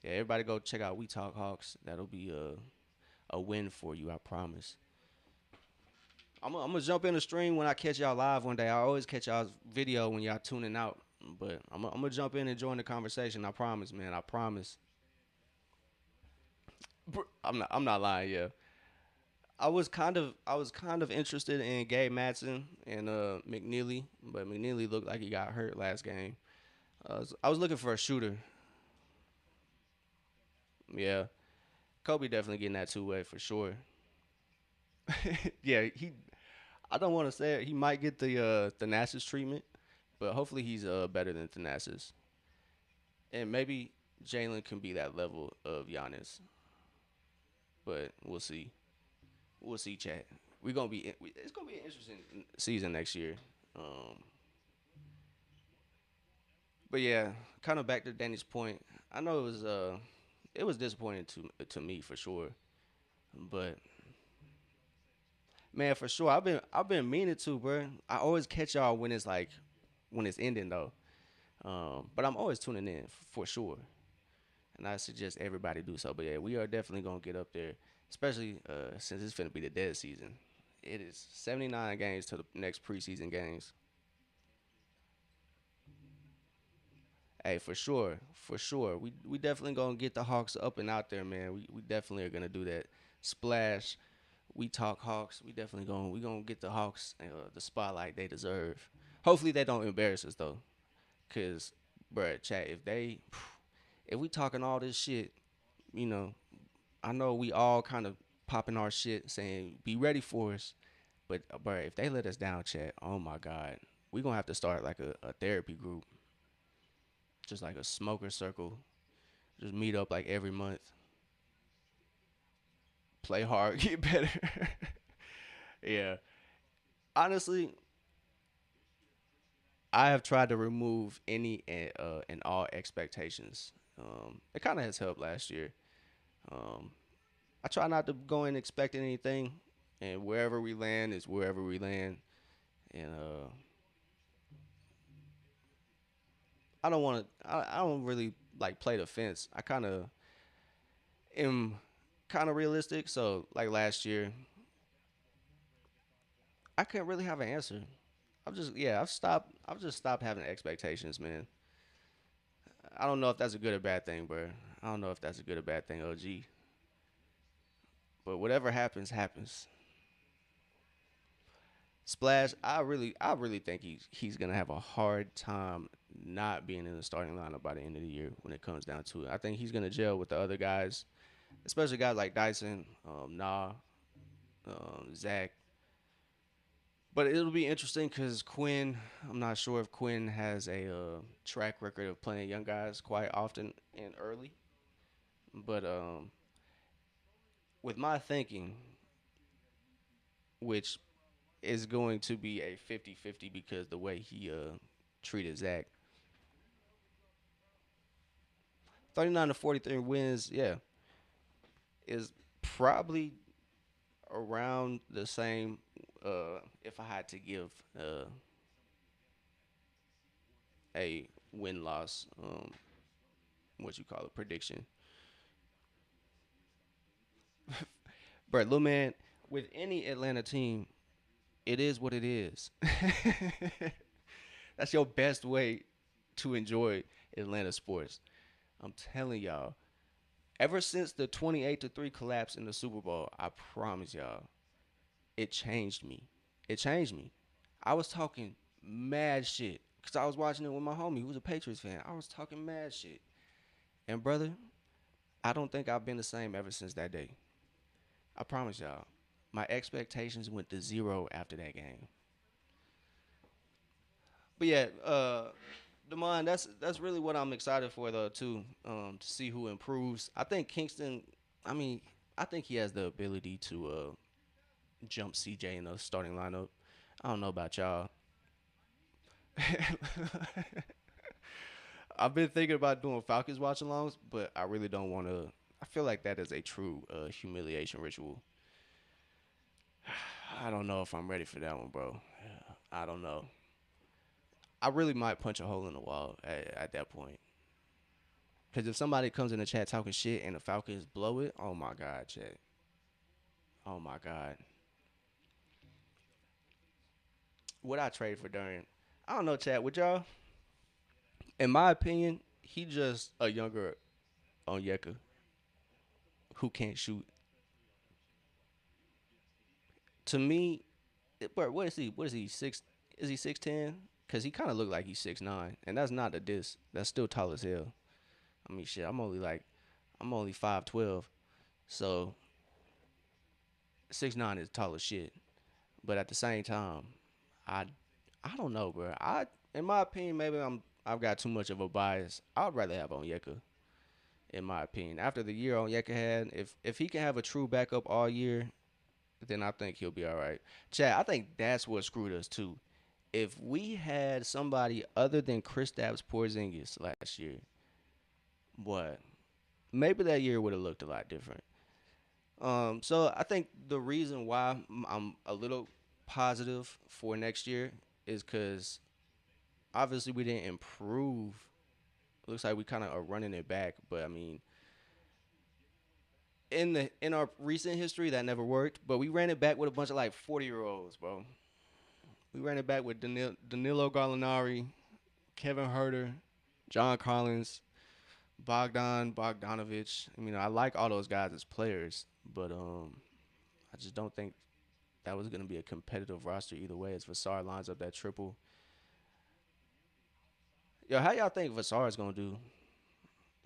yeah, everybody go check out We Talk Hawks. That'll be a win for you, I promise. I'm gonna jump in the stream when I catch y'all live one day. I always catch y'all's video when y'all tuning out, but I'm gonna jump in and join the conversation. I promise, man. I promise. I'm not lying. Yeah, I was kind of interested in Gabe Matson and McNeely, but McNeely looked like he got hurt last game. I was looking for a shooter. Yeah, Kobe definitely getting that 2 way for sure. Yeah, he. I don't want to say it. He might get the Thanasis treatment, but hopefully he's better than Thanasis, and maybe Jalen can be that level of Giannis, but we'll see. We'll see, chat. We're gonna be. It's gonna be an interesting season next year. Um, but yeah, kind of back to Danny's point. I know it was disappointing to me for sure, but man, for sure, I've been meaning to, bro. I always catch y'all when it's like when it's ending though. But I'm always tuning in for sure, and I suggest everybody do so. But yeah, we are definitely gonna get up there, especially since it's finna be the dead season. It is 79 games to the next preseason games. Hey, for sure, for sure. We definitely gonna get the Hawks up and out there, man. We definitely are gonna do that. Splash. We talk Hawks. We gonna get the Hawks the spotlight they deserve. Hopefully they don't embarrass us though, cause, bruh, chat. If we talking all this shit, you know, I know we all kind of popping our shit, saying be ready for us. But if they let us down, chat, oh my god, we gonna have to start like a therapy group, just like a smoker circle. Just meet up like every month, play hard, get better. Yeah, honestly, I have tried to remove any and all expectations. It kind of has helped last year. Um, I try not to go in expecting anything, and wherever we land is wherever we land. And I don't want to. I don't really like play the fence. I kind of am kind of realistic. So like last year, I couldn't really have an answer. I've just yeah, I've stopped. I've just stopped having expectations, man. I don't know if that's a good or bad thing, bro. I don't know if that's a good or bad thing, OG. But whatever happens, happens. Splash, I really think he's gonna have a hard time not being in the starting lineup by the end of the year when it comes down to it. I think he's gonna gel with the other guys, especially guys like Dyson, Nah, Zach. But it'll be interesting because Quinn. I'm not sure if Quinn has a track record of playing young guys quite often and early. But with my thinking, which is going to be a 50-50 because the way he treated Zach, 39 to 43 wins, yeah, is probably around the same. If I had to give a win loss, what you call it, prediction, but little man, with any Atlanta team, it is what it is. That's your best way to enjoy Atlanta sports. I'm telling y'all. Ever since the 28-3 collapse in the Super Bowl, I promise y'all, it changed me. It changed me. I was talking mad shit because I was watching it with my homie who was a Patriots fan. I was talking mad shit. And brother, I don't think I've been the same ever since that day. I promise y'all. My expectations went to zero after that game. But yeah, Demond, that's really what I'm excited for though too. To see who improves. I think Kingston. I mean, I think he has the ability to jump CJ in the starting lineup. I don't know about y'all. I've been thinking about doing Falcons watch alongs, but I really don't want to. I feel like that is a true humiliation ritual. I don't know if I'm ready for that one, bro. I don't know. I really might punch a hole in the wall at that point. Because if somebody comes in the chat talking shit and the Falcons blow it, oh my God, chat. Oh my God. What I trade for Durian? I don't know, chat. With y'all, in my opinion, he just a younger Onyeka who can't shoot. To me, bro, what is he? What is he? Six? Is he 6'10"? Cause he kind of look like he's 6'9", and that's not a diss. That's still tall as hell. I mean, shit. I'm only 5'12", so 6'9" is tall as shit. But at the same time, I I don't know, bro. In my opinion, maybe I've got too much of a bias. I'd rather have Onyeka, in my opinion. After the year Onyeka had, if he can have a true backup all year, then I think he'll be all right. Chad, I think that's what screwed us too. If we had somebody other than Kristaps Porzingis last year, what? Maybe that year would have looked a lot different. So I think the reason why I'm a little positive for next year is because obviously we didn't improve. It looks like we kind of are running it back, but I mean, in our recent history that never worked. But we ran it back with a bunch of like 40-year-olds, bro. We ran it back with Danilo Gallinari, Kevin Herter, John Collins, Bogdan Bogdanovich. I mean, I like all those guys as players, but I just don't think that was gonna be a competitive roster either way. As Vassar lines up that triple, yo, how y'all think Vassar is gonna do?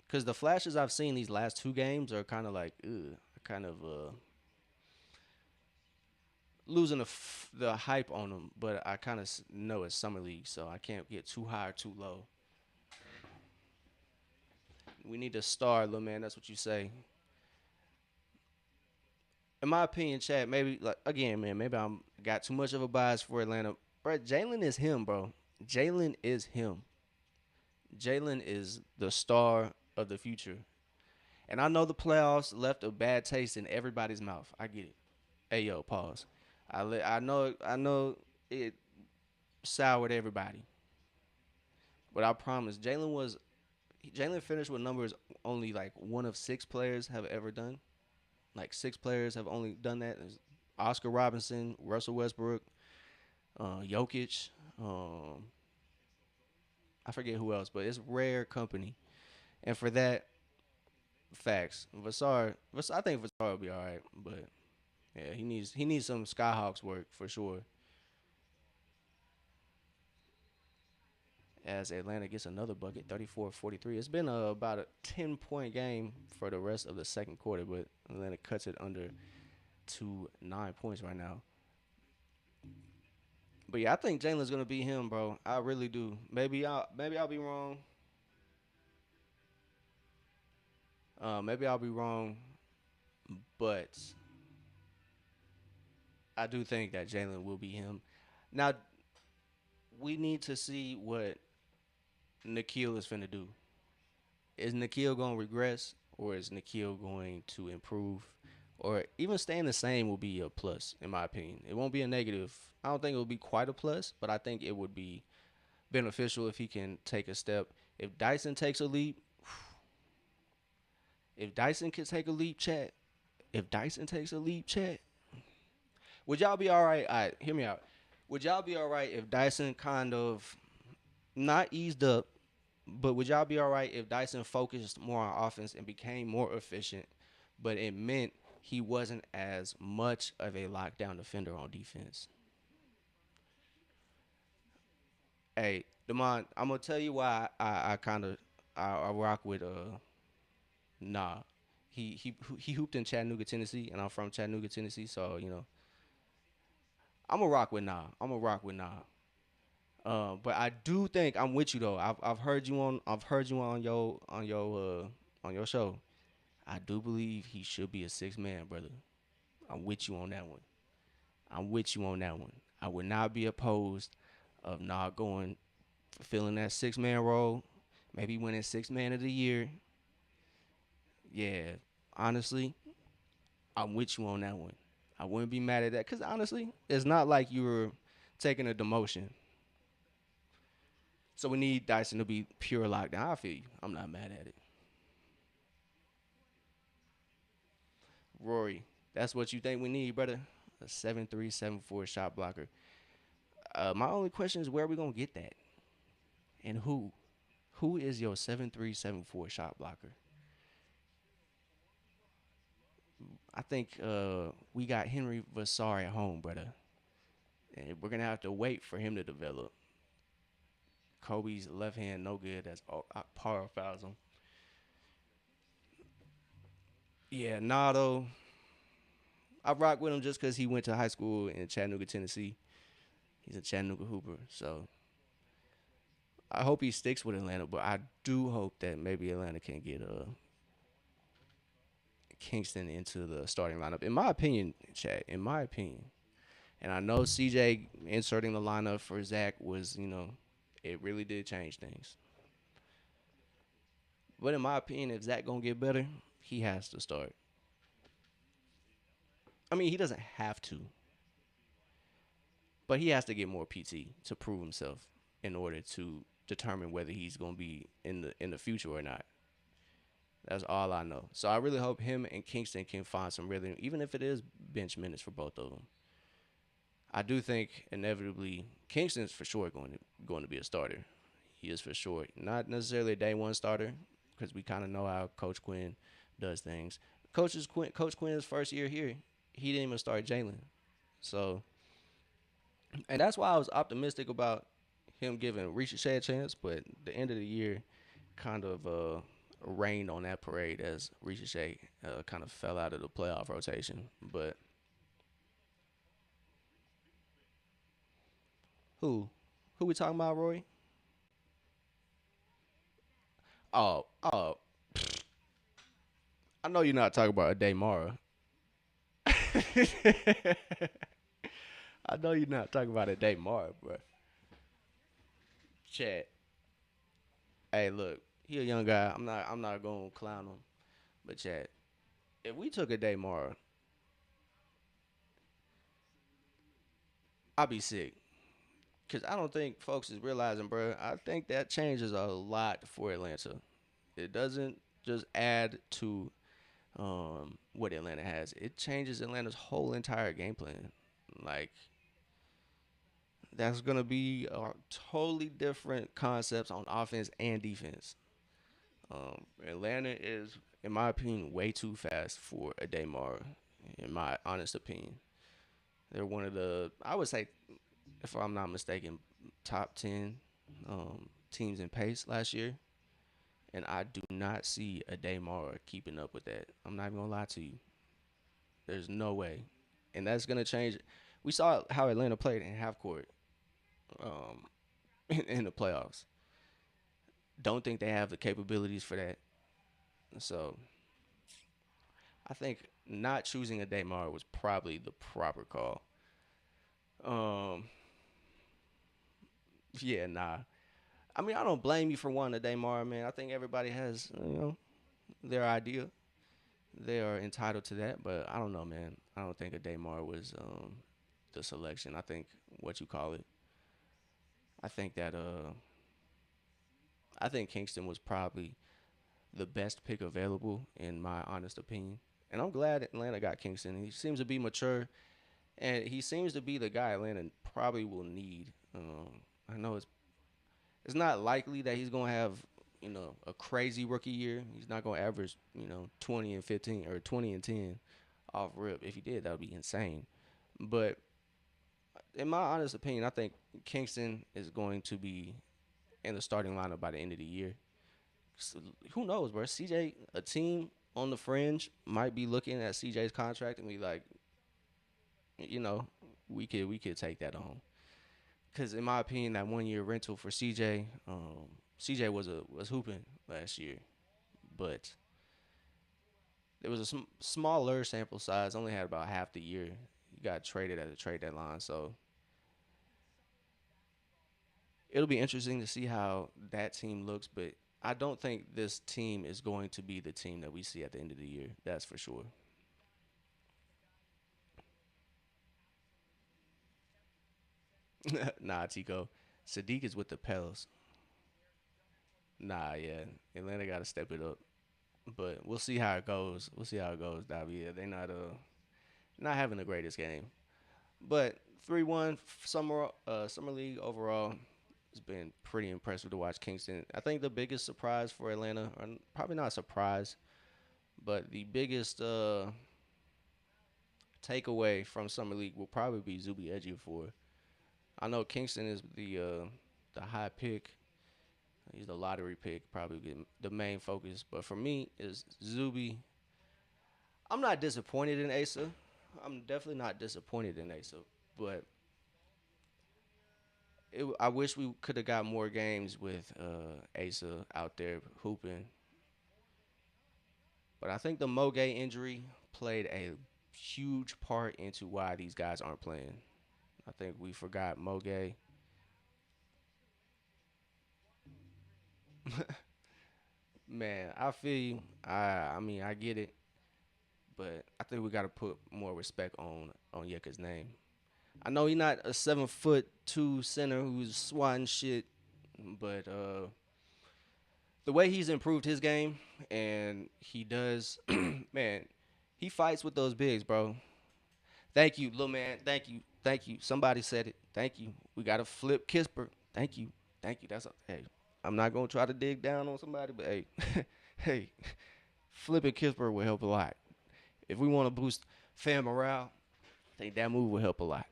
Because the flashes I've seen these last two games are kind of like, ugh, kind of losing the hype on him, but I kind of know it's summer league, so I can't get too high or too low. We need to star, little man. That's what you say. In my opinion, Chad, maybe like again, man, maybe I'm got too much of a bias for Atlanta. Bro, Jalen is him, bro. Jalen is him. Jalen is the star of the future. And I know the playoffs left a bad taste in everybody's mouth. I get it. Hey yo, pause. I know it soured everybody, but I promise Jalen finished with numbers only like one of six players have ever done. Like six players have only done that. There's Oscar Robinson, Russell Westbrook, Jokic. Um, I forget who else, but it's rare company. And for that, facts. I think Vassar will be all right, but yeah, he needs some Skyhawks work for sure. As Atlanta gets another bucket, 34-43. It's been about a 10-point game for the rest of the second quarter, but Atlanta cuts it under to 9 points right now. But yeah, I think Jalen's gonna be him, bro. I really do. Maybe I'll be wrong. Maybe I'll be wrong, but I do think that Jalen will be him. Now we need to see what Nikhil is finna do. Is Nikhil going to regress, or is Nikhil going to improve, or even staying the same will be a plus in my opinion. It won't be a negative. I don't think it will be quite a plus, but I think it would be beneficial if he can take a step. If Dyson takes a leap, if Dyson can take a leap, chat. If Dyson takes a leap, chat. Would y'all be all right? All right, hear me out. Would y'all be all right if Dyson kind of not eased up, but would y'all be all right if Dyson focused more on offense and became more efficient, but it meant he wasn't as much of a lockdown defender on defense? Hey, Demond, I'm gonna tell you why I kind of I rock with Nah. He hooped in Chattanooga, Tennessee, and I'm from Chattanooga, Tennessee, so I'm gonna rock with Nah. I'm gonna rock with Nah. But I do think I'm with you though. I've heard you on your show. I do believe he should be a six man, brother. I'm with you on that one. I'm with you on that one. I would not be opposed of not going filling that six man role, maybe winning six man of the year. Yeah, honestly, I'm with you on that one. I wouldn't be mad at that because honestly, it's not like you were taking a demotion. So we need Dyson to be pure lockdown. I feel you. I'm not mad at it. Rory, that's what you think we need, brother. A 7-3, 7-4 shot blocker. My only question is where are we gonna get that? And who? Who is your 7-3, 7-4 shot blocker? I think we got Henry Vassar at home, brother. And we're gonna have to wait for him to develop. Kobe's left hand no good. That's all power fouls him. Yeah, Nado. I rock with him just because he went to high school in Chattanooga, Tennessee. He's a Chattanooga Hooper. So I hope he sticks with Atlanta, but I do hope that maybe Atlanta can get Kingston into the starting lineup. In my opinion, Chad, in my opinion. And I know CJ inserting the lineup for Zach was, it really did change things. But in my opinion, if Zach gonna get better, he has to start. I mean, he doesn't have to, but he has to get more PT to prove himself in order to determine whether he's gonna be in the future or not. That's all I know. So I really hope him and Kingston can find some rhythm, even if it is bench minutes for both of them. I do think inevitably Kingston's for sure going to be a starter. He is for sure not necessarily a day one starter because we kind of know how Coach Quinn does things. Coach Quinn's first year here, he didn't even start Jalen. So, and that's why I was optimistic about him giving Ricochet a chance. But the end of the year kind of rained on that parade as Ricochet kind of fell out of the playoff rotation. But Who? Who we talking about, Roy? Oh, I know you're not talking about a Mara. I know you're not talking about a Mara, bro. Chat. Hey, look, he a young guy. I'm not gonna clown him, but chat. If we took a Mara, I'd be sick. Cause I don't think folks is realizing, bro. I think that changes a lot for Atlanta. It doesn't just add to what Atlanta has. It changes Atlanta's whole entire game plan. Like that's gonna be totally different concepts on offense and defense. Atlanta is, in my opinion, way too fast for a Daymar. In my honest opinion, they're one of the, I would say, if I'm not mistaken, top 10 teams in pace last year. And I do not see a Daymar keeping up with that. I'm not even gonna lie to you. There's no way, and that's gonna change. We saw how Atlanta played in half court um, in the playoffs. Don't think they have the capabilities for that. So I think not choosing a Daymar was probably the proper call. Um, yeah, nah. I mean, I don't blame you for wanting a Daymar, man. I think everybody has, their idea. They are entitled to that, but I don't know, man. I don't think a Daymar was the selection. I think what you call it. I think that I think Kingston was probably the best pick available in my honest opinion. And I'm glad Atlanta got Kingston. He seems to be mature, and he seems to be the guy Atlanta probably will need. I know it's not likely that he's gonna have a crazy rookie year. He's not gonna average 20 and 15 or 20 and 10 off rip. If he did, that would be insane. But in my honest opinion, I think Kingston is going to be in the starting lineup by the end of the year. So, who knows, bro? CJ, a team on the fringe might be looking at CJ's contract and be like, you know, we could take that on. Because in my opinion, that 1 year rental for CJ, CJ was hooping last year, but there was a smaller sample size. Only had about half the year. He got traded at the trade deadline, so it'll be interesting to see how that team looks. But I don't think this team is going to be the team that we see at the end of the year. That's for sure. Nah, Tico. Sadiq is with the Pels. Nah, yeah. Atlanta got to step it up. But we'll see how it goes. We'll see how it goes, Dobby. Yeah, they not having the greatest game. But 3-1 summer league overall, it's been pretty impressive to watch Kingston. I think the biggest surprise for Atlanta, or probably not a surprise, but the biggest takeaway from summer league will probably be Zuby Ejiofor. I know Kingston is the high pick. He's the lottery pick, probably the main focus. But for me, is Zuby. I'm not disappointed in Asa. I'm definitely not disappointed in Asa. But I wish we could have got more games with Asa out there hooping. But I think the Moge injury played a huge part into why these guys aren't playing. I think we forgot Moge. Man, I feel you. I mean I get it, but I think we got to put more respect on Yeka's name. I know he's not a 7'2" center who's swatting shit, but the way he's improved his game and he does, man, he fights with those bigs, bro. Thank you, little man. Thank you. Somebody said it. Thank you. We gotta flip Kisper. Thank you. That's a hey. I'm not gonna try to dig down on somebody, but hey, hey, flipping Kisper will help a lot. If we want to boost fan morale, I think that move will help a lot.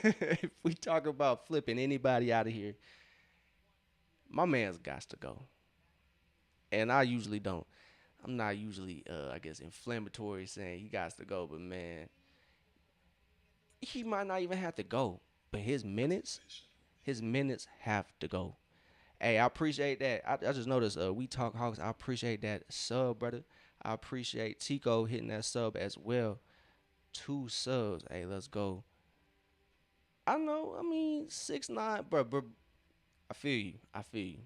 If we talk about flipping anybody out of here, my man's got to go. And I usually don't. I'm not usually, I guess, inflammatory saying he got to go, but man, he might not even have to go. But His minutes have to go. Hey, I appreciate that. I just noticed we talk Hawks. I appreciate that sub, brother. I appreciate Tico hitting that sub as well. Two subs. Hey, let's go. I know. I mean, 6'9", bro. I feel you. I feel you.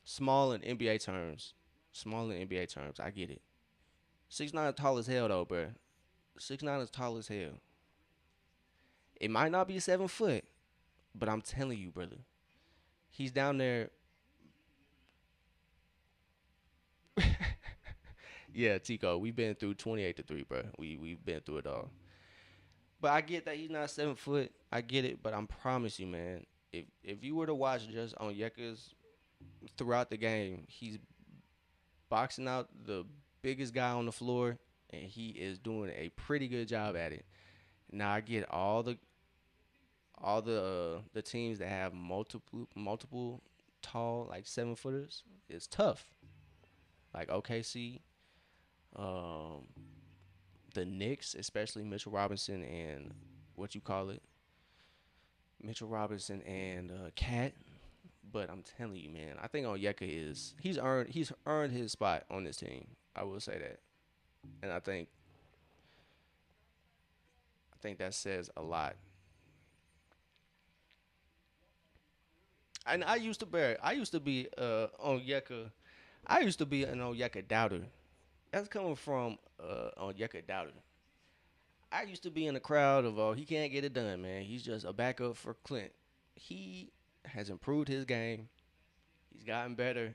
Small in NBA terms. Small in NBA terms. I get it. 6'9" is tall as hell though, bro. 6'9" is tall as hell. It might not be 7 foot, but I'm telling you, brother. He's down there. Yeah, Tico, we've been through 28 to 3, bro. We've been through it all. But I get that he's not 7 foot. I get it, but I promise you, man, if you were to watch just on Yeka's throughout the game, he's boxing out the biggest guy on the floor, and he is doing a pretty good job at it. Now I get all the teams that have multiple tall like 7 footers. It's tough. Like OKC, um, the Knicks, especially Mitchell Robinson and what you call it, Mitchell Robinson and Cat. But I'm telling you, man, I think Onyeka is he's earned his spot on this team. I will say that, and I think that says a lot. And I used to bear. I used to be Onyeka. I used to be an Onyeka doubter. That's coming from Onyeka doubter. I used to be in the crowd of, oh, he can't get it done, man. He's just a backup for Clint. He has improved his game. He's gotten better.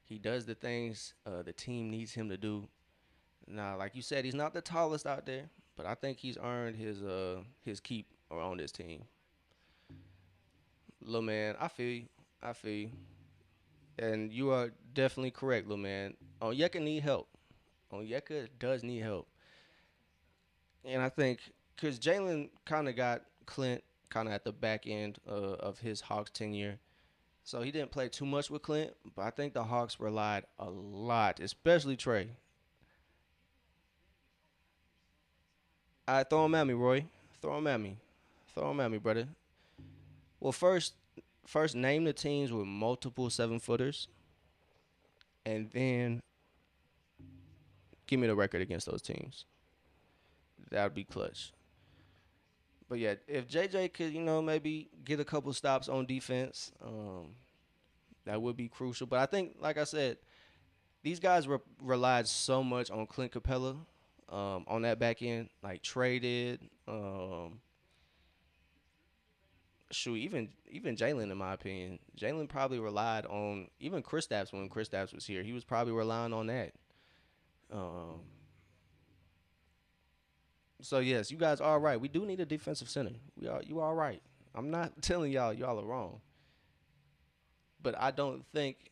He does the things the team needs him to do. Now, like you said, he's not the tallest out there, but I think he's earned his keep on this team. Little man, I feel you. I feel you. And you are definitely correct, little man. Onyeka need help. Onyeka does need help. And I think because Jalen kind of got Clint kind of at the back end of his Hawks tenure. So he didn't play too much with Clint, but I think the Hawks relied a lot, especially Trey. All right, throw him at me, Roy. Throw him at me. Throw him at me, brother. Well, first name the teams with multiple 7 footers, and then give me the record against those teams. That would be clutch. But yeah, if JJ could, maybe get a couple stops on defense, that would be crucial. But I think, like I said, these guys relied so much on Clint Capella on that back end, like Trey did. Shoot, even Jalen, in my opinion, Jalen probably relied on even Kristaps when Kristaps was here. He was probably relying on that. Um, so yes, you guys are right. We do need a defensive center. You are right. I'm not telling y'all are wrong, but I don't think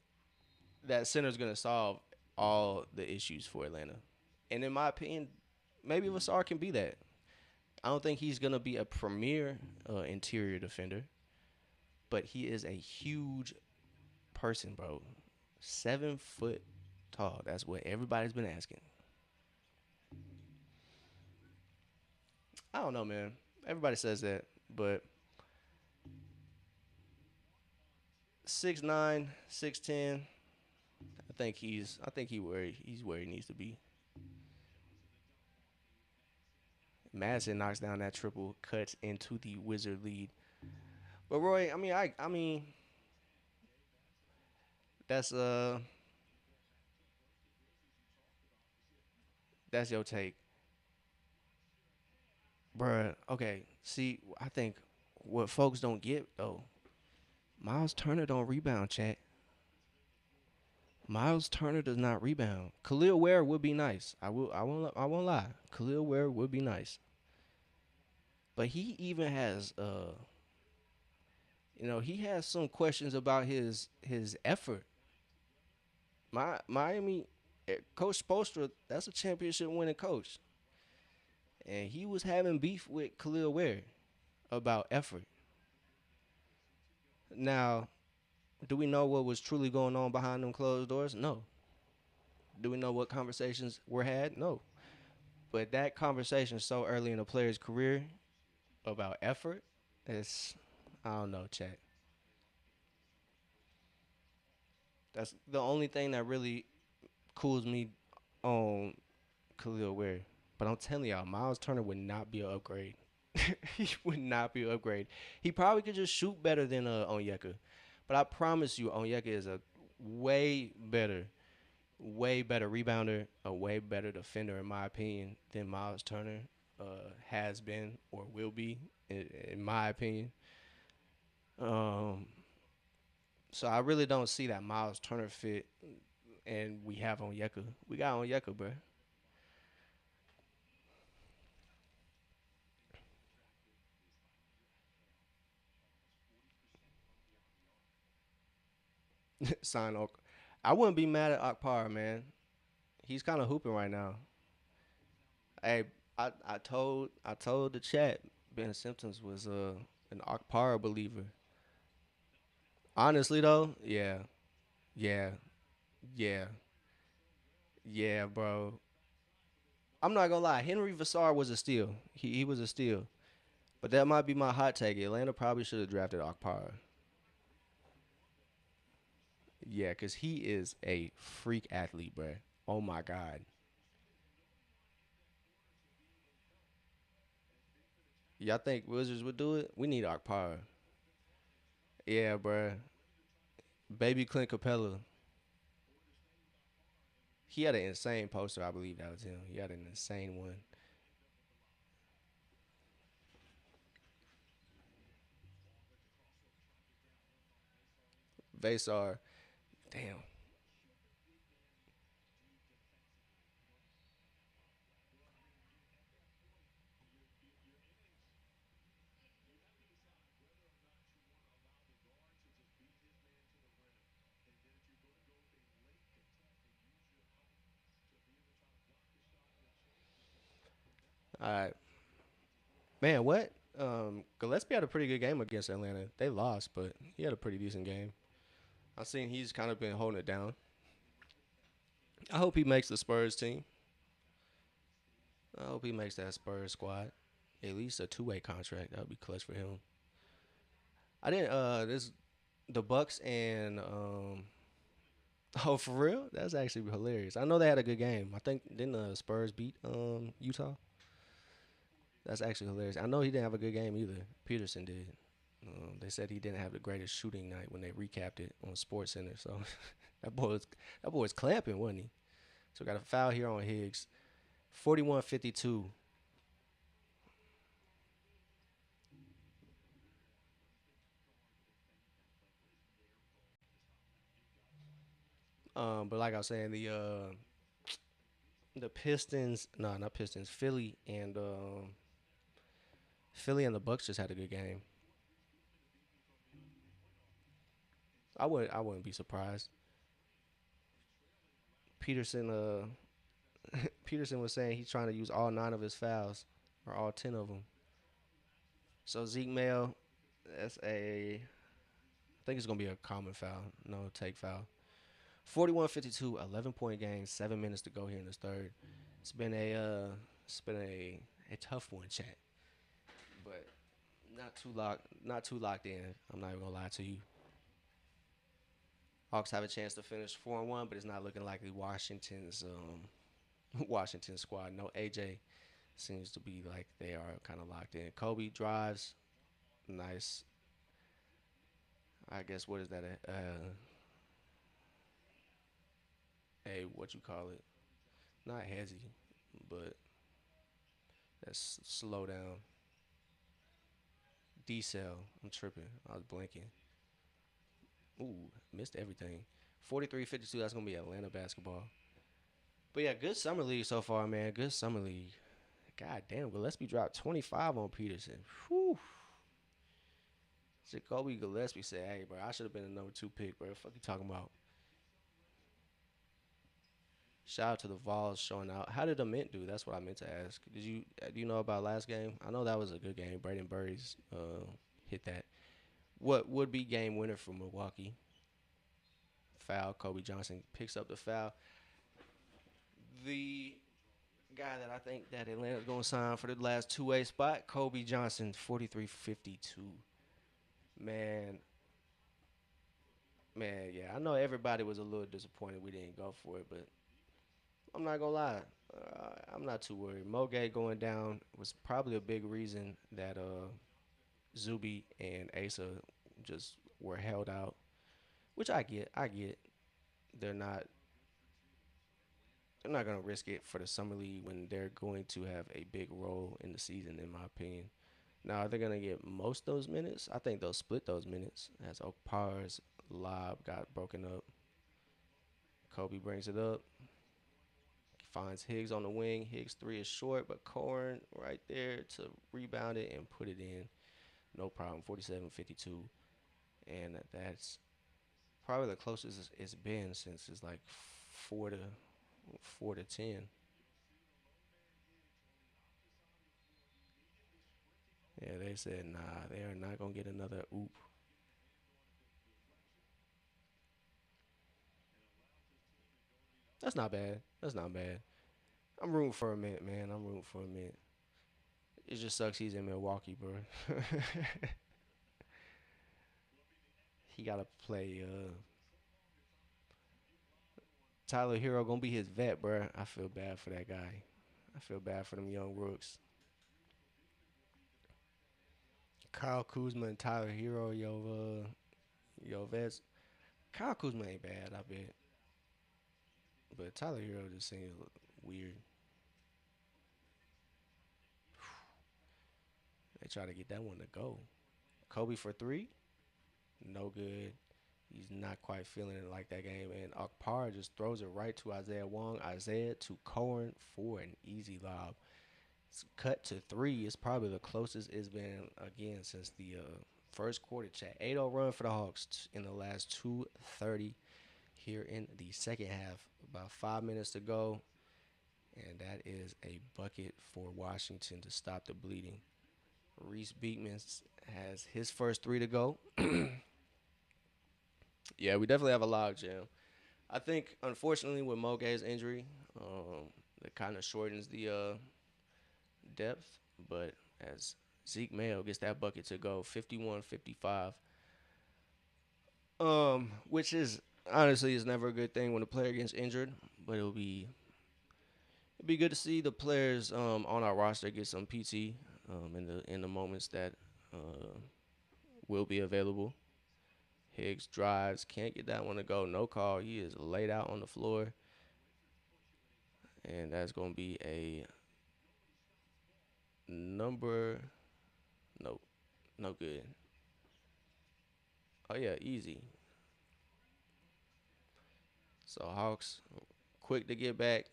that center is gonna solve all the issues for Atlanta. And in my opinion, maybe Vassar can be that. I don't think he's gonna be a premier interior defender, but he is a huge person, bro. 7 foot tall. That's what everybody's been asking. I don't know, man. Everybody says that, but 6'9", 6'10". I think he's where he needs to be. Madison knocks down that triple, cuts into the Wizard lead. But Roy, I mean that's that's your take, bruh. Okay, see, I think what folks don't get though, Miles Turner don't rebound, chat. Miles Turner does not rebound. Khalil Ware would be nice. I won't lie. Khalil Ware would be nice. But he even has he has some questions about his effort. Miami Coach Spoelstra, that's a championship winning coach. And he was having beef with Khalil Ware about effort. Now, do we know what was truly going on behind them closed doors? No. Do we know what conversations were had? No. But that conversation so early in a player's career about effort is, I don't know, chat. That's the only thing that really cools me on Khalil Ware. But I'm telling y'all, Miles Turner would not be an upgrade. He would not be an upgrade. He probably could just shoot better than Onyeka. But I promise you, Onyeka is a way better, way better rebounder, a way better defender, in my opinion, than Miles Turner has been or will be, in my opinion. Um, so I really don't see that Miles Turner fit, and we have Onyeka. We got Onyeka, bro. Sign Oak. I wouldn't be mad at Akpar, man. He's kind of hooping right now. Hey, I told the chat Ben Simpsons was an Akpara believer. Honestly though, yeah, yeah, yeah, yeah, bro. I'm not gonna lie. Henry Vassar was a steal. He was a steal. But that might be my hot take. Atlanta probably should have drafted Akpara. Yeah, cause he is a freak athlete, bro. Oh my god. Y'all think Wizards would do it? We need Akpara. Yeah, bro. Baby Clint Capella. He had an insane poster. I believe that was him. He had an insane one. Vasar. Damn. All right. Man, what? Gillespie had a pretty good game against Atlanta. They lost, but he had a pretty decent game. I've seen he's kind of been holding it down. I hope he makes the Spurs team. I hope he makes that Spurs squad. At least a two-way contract. That would be clutch for him. I didn't. This the Bucks and Oh, for real? That's actually hilarious. I know they had a good game. I think didn't the Spurs beat Utah? That's actually hilarious. I know he didn't have a good game either. Peterson did. They said he didn't have the greatest shooting night when they recapped it on Sports Center. So that boy was clamping, wasn't he? So got a foul here on Higgs. 41-52. But like I was saying, the Pistons, no, not Pistons, Philly and the Bucks just had a good game. I wouldn't be surprised. Peterson Peterson was saying he's trying to use all nine of his fouls or all 10 of them. So Zeke Mail, that's I think it's gonna be a common foul, no take foul. 41-52, 11-point game, 7 minutes to go here in this third. It's been a tough one, chat, but not too locked in. I'm not even gonna lie to you. Hawks have a chance to finish 4-1, but it's not looking likely. Washington's Washington squad. No AJ seems to be like they are kind of locked in. Kobe drives, nice. I guess what is that? A what you call it? Not hezzy, but that's slow down. D cell. I'm tripping. I was blinking. Ooh, missed everything. 43-52. That's gonna be Atlanta basketball. But yeah, good summer league so far, man. Good summer league. God damn, Gillespie dropped 25 on Peterson. Whew. Jacoby Gillespie said, "Hey, bro, I should have been a number two pick, bro. Fuck you talking about?" Shout out to the Vols showing out. How did the Mint do? That's what I meant to ask. Do you know about last game? I know that was a good game. Braden Burries hit that. What would be game winner for Milwaukee? Foul. Kobe Johnson picks up the foul. The guy that I think that Atlanta's gonna sign for the last two-way spot, Kobe Johnson, 43-52. Man, man, yeah. I know everybody was a little disappointed we didn't go for it, but I'm not gonna lie. I'm not too worried. Moge going down was probably a big reason that Zuby and Asa just were held out, which I get. I get. They're not they're not gonna risk it for the summer league when they're going to have a big role in the season, in my opinion. Now, are they gonna get most of those minutes? I think they'll split those minutes as Okpar's lob got broken up. Kobe brings it up, finds Higgs on the wing. Higgs three is short, but Corn right there to rebound it and put it in. No problem. 47-52, and that's probably the closest it's been since it's like 4 to 10. Yeah, they said nah, they are not gonna get another oop. That's not bad. That's not bad. I'm rooting for a minute, man. I'm rooting for a minute. It just sucks he's in Milwaukee, bro. He gotta play. Tyler Hero gonna be his vet, bro. I feel bad for that guy. I feel bad for them young rooks. Kyle Kuzma and Tyler Hero, yo vets. Kyle Kuzma ain't bad, I bet, but Tyler Hero just seems weird. They try to get that one to go. Kobe for three, no good. He's not quite feeling it like that game. And Akpar just throws it right to Isaiah Wong. Isaiah to Cohen for an easy lob. It's cut to three. It's probably the closest it's been again since the first quarter chat. 8-0 run for the Hawks in the last 2:30 here in the second half. About 5 minutes to go. And that is a bucket for Washington to stop the bleeding. Reese Beekman has his first three to go. Yeah, we definitely have a log jam. I think, unfortunately, with Moge's injury, it kind of shortens the depth. But as Zeke Mayo gets that bucket to go 51-55, which is honestly is never a good thing when a player gets injured, but it'll be good to see the players on our roster get some PT in the moments that uh, will be available. Higgs drives, can't get that one to go. No call. He is laid out on the floor, and that's gonna be a number. Nope, no good. Oh yeah, easy. So Hawks quick to get back.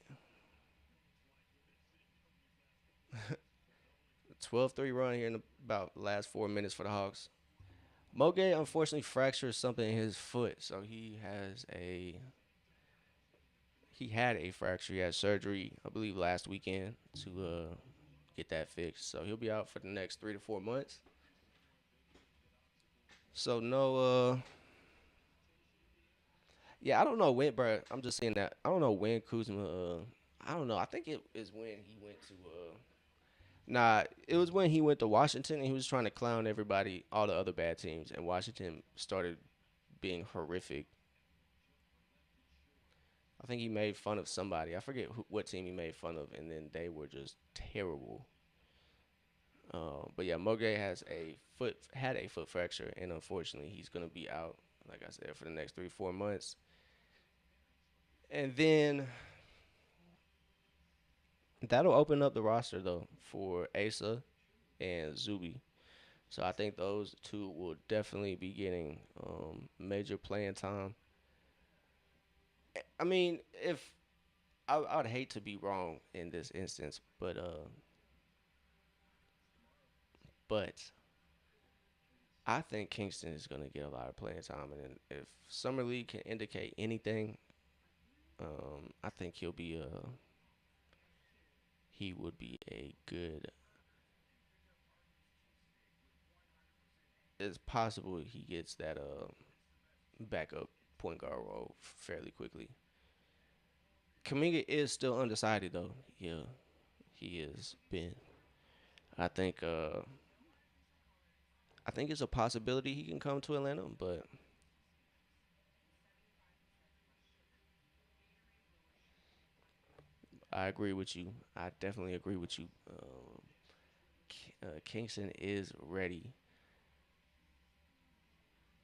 12-3 run here in about last 4 minutes for the Hawks. Moge unfortunately fractured something in his foot, so he had a fracture. He had surgery, I believe, last weekend to get that fixed. So he'll be out for the next 3 to 4 months. So no, yeah, I don't know when, bro. I'm just saying that I don't know when Kuzma. I don't know. I think it is when he went to. Nah, it was when he went to Washington and he was trying to clown everybody, all the other bad teams, and Washington started being horrific. I think he made fun of somebody. I forget what team he made fun of, and then they were just terrible. But yeah, Moge had a foot fracture, and unfortunately, he's gonna be out, like I said, for the next 3 4 months. And then that'll open up the roster though for Asa and Zuby. So I think those two will definitely be getting major playing time. I mean, if I would hate to be wrong in this instance, but I think Kingston is going to get a lot of playing time, and if Summer League can indicate anything, I think he would be a good. It's possible he gets that backup point guard role fairly quickly. Kaminga is still undecided though. Yeah, he is been. I think I think it's a possibility he can come to Atlanta, but I agree with you. I definitely agree with you. Kingston is ready.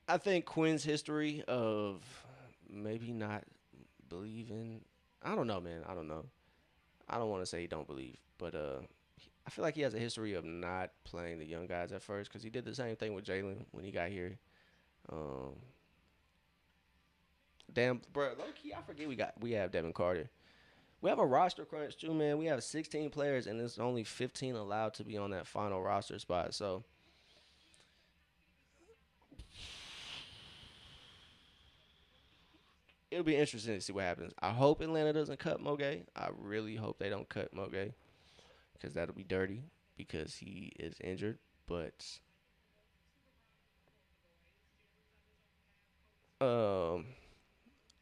I think Quinn's history of maybe not believing. I don't know, man. I don't know. I don't want to say he don't believe, but I feel like he has a history of not playing the young guys at first because he did the same thing with Jalen when he got here. Um, damn, bro, low key, I forget we have Devin Carter. We have a roster crunch too, man. We have 16 players and there's only 15 allowed to be on that final roster spot. So it'll be interesting to see what happens. I hope Atlanta doesn't cut Moge. I really hope they don't cut Moge because that'll be dirty because he is injured. But um,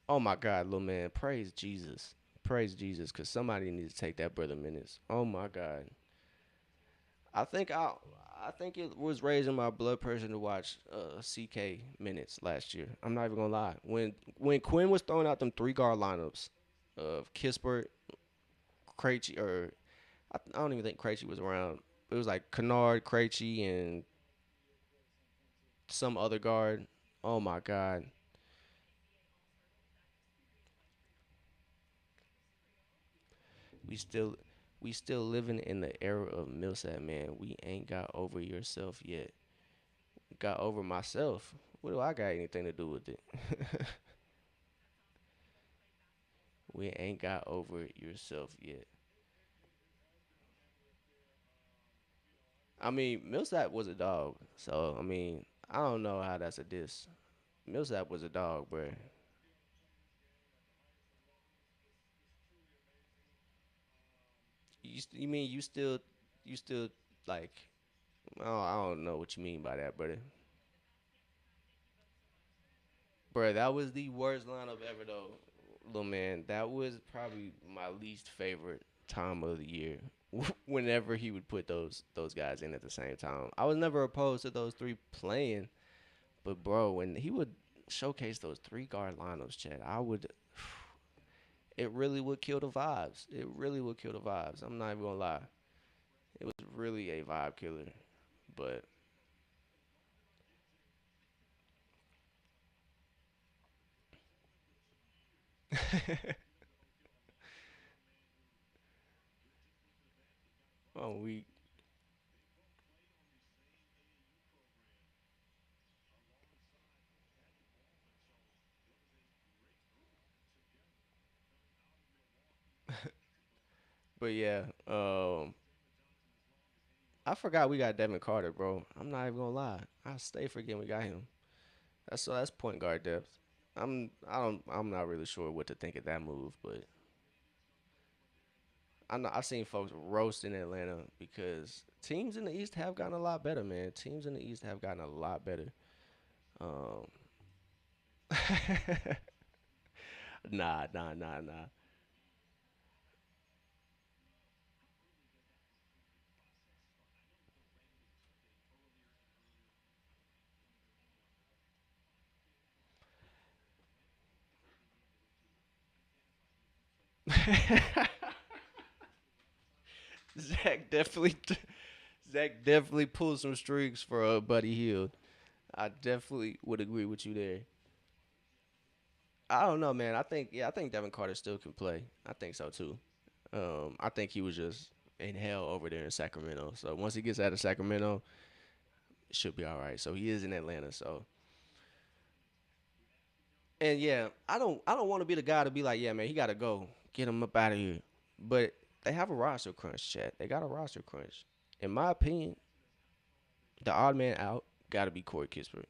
oh my God, little man, praise Jesus, because somebody needs to take that brother minutes. Oh my God, I think I think it was raising my blood pressure to watch CK minutes last year. I'm not even gonna lie. When Quinn was throwing out them three guard lineups of Kispert, Krejci, or I don't even think Krejci was around. It was like Kennard, Krejci, and some other guard. Oh my God, we still we still living in the era of Millsap, man. We ain't got over yourself yet. Got over myself. What do I got anything to do with it? We ain't got over yourself yet. I mean, Millsap was a dog, so I mean, I don't know how that's a diss. Millsap was a dog, bro. You mean you still like? Oh, I don't know what you mean by that, brother. Bro, that was the worst lineup ever, though, little man. That was probably my least favorite time of the year. Whenever he would put those guys in at the same time, I was never opposed to those three playing. But bro, when he would showcase those three guard lineups, Chad, I would. It really would kill the vibes. It really would kill the vibes. I'm not even gonna lie. It was really a vibe killer. But oh, we. But yeah, I forgot we got Devin Carter, bro. I'm not even gonna lie. I stay forgetting we got him. That's point guard depth. I'm not really sure what to think of that move, but I've seen folks roasting Atlanta because teams in the East have gotten a lot better, man. Teams in the East have gotten a lot better. Um, nah. Zach definitely, Zach definitely pulled some strings for Buddy Hield. I definitely would agree with you there. I don't know, man. I think Devin Carter still can play. I think so too. I think he was just in hell over there in Sacramento. So once he gets out of Sacramento, it should be all right. So he is in Atlanta. So and yeah, I don't want to be the guy to be like, yeah, man, he got to go, get him up out of here. But they have a roster crunch, chat. They got a roster crunch. In my opinion, the odd man out got to be Corey Kispert.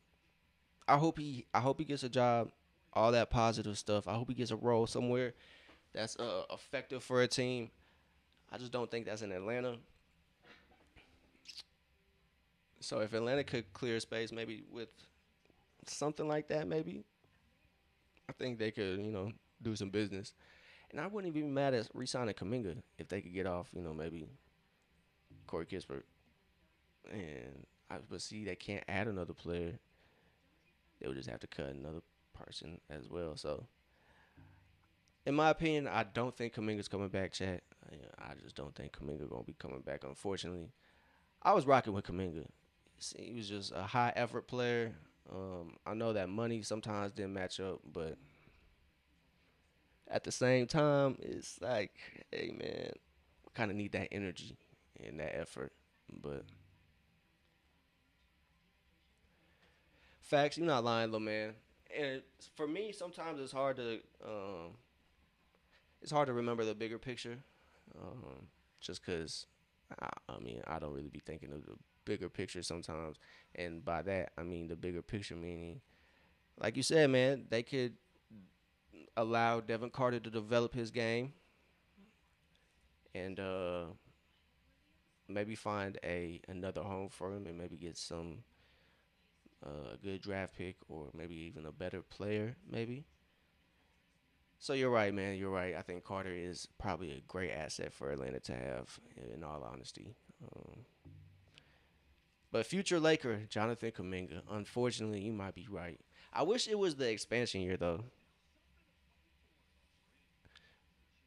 I hope he gets a job. All that positive stuff. I hope he gets a role somewhere that's effective for a team. I just don't think that's in Atlanta. So if Atlanta could clear space, maybe with something like that, maybe I think they could, do some business. And I wouldn't even be mad at re-signing Kaminga if they could get off, maybe Corey Kispert. And But see, they can't add another player. They would just have to cut another person as well. So, in my opinion, I don't think Kaminga's coming back, chat. I just don't think Kaminga gonna be coming back. Unfortunately, I was rocking with Kaminga. He was just a high effort player. I know that money sometimes didn't match up, but at the same time, it's like, hey man, kind of need that energy and that effort. But facts, you're not lying, though, man. And for me, sometimes it's hard to remember the bigger picture, um, just because I mean I don't really be thinking of the bigger picture sometimes, and by that I mean the bigger picture meaning, like you said, man, they could allow Devin Carter to develop his game and maybe find a another home for him and maybe get some good draft pick or maybe even a better player, maybe. So you're right, man. You're right. I think Carter is probably a great asset for Atlanta to have, in all honesty. Um, but future Laker, Jonathan Kuminga. Unfortunately, you might be right. I wish it was the expansion year, though.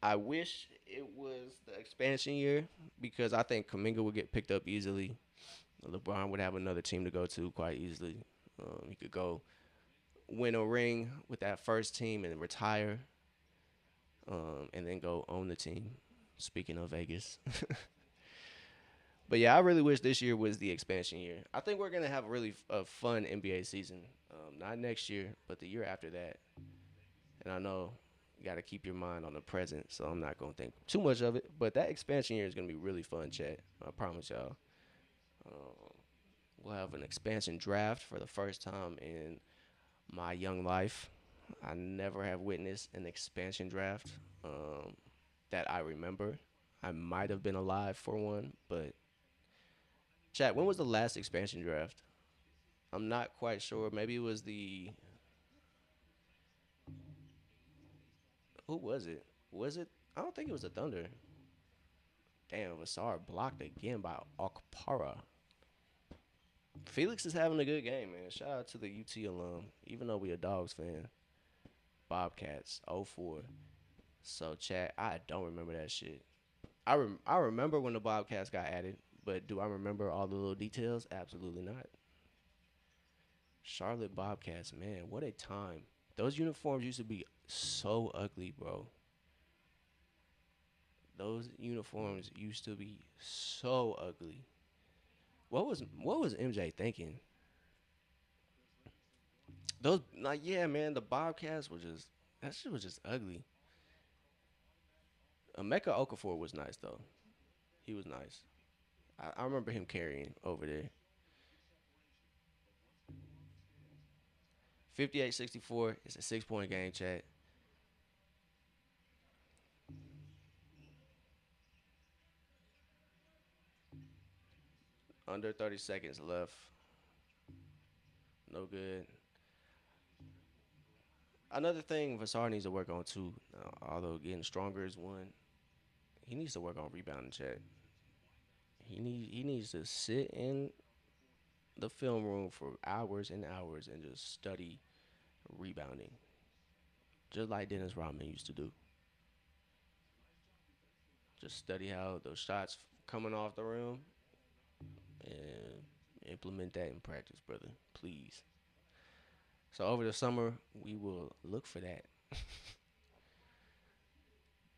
I wish it was the expansion year because I think Kuminga would get picked up easily. LeBron would have another team to go to quite easily. He could go win a ring with that first team and retire, and then go own the team. Speaking of Vegas. But yeah, I really wish this year was the expansion year. I think we're gonna have a really fun NBA season. Not next year, but the year after that. And I know you got to keep your mind on the present, so I'm not gonna think too much of it. But that expansion year is gonna be really fun, chat. I promise y'all. Um, we'll have an expansion draft for the first time in my young life. I never have witnessed an expansion draft um, that I remember. I might have been alive for one, but chat. When was the last expansion draft? I'm not quite sure. Maybe it was the who was it? Was it? I don't think it was the Thunder. Damn, Vassar blocked again by Okpara. Felix is having a good game, man. Shout out to the UT alum. Even though we a Dogs fan, Bobcats 0-4. So chat, I don't remember that shit. I remember when the Bobcats got added, but do I remember all the little details? Absolutely not. Charlotte Bobcats, man, what a time. Those uniforms used to be so ugly, bro. Those uniforms used to be so ugly. What was MJ thinking? Those like yeah, man, the Bobcats were just that shit was just ugly. Emeka Okafor was nice though. He was nice. I remember him carrying over there. 58-64. It's a 6 point game, chat. Under 30 seconds left. No good. Another thing Vassar needs to work on too, although getting stronger is one, he needs to work on rebounding, chat. He needs to sit in the film room for hours and hours and just study rebounding, just like Dennis Rodman used to do. Just study how those shots coming off the rim and implement that in practice, brother. Please. So over the summer, we will look for that.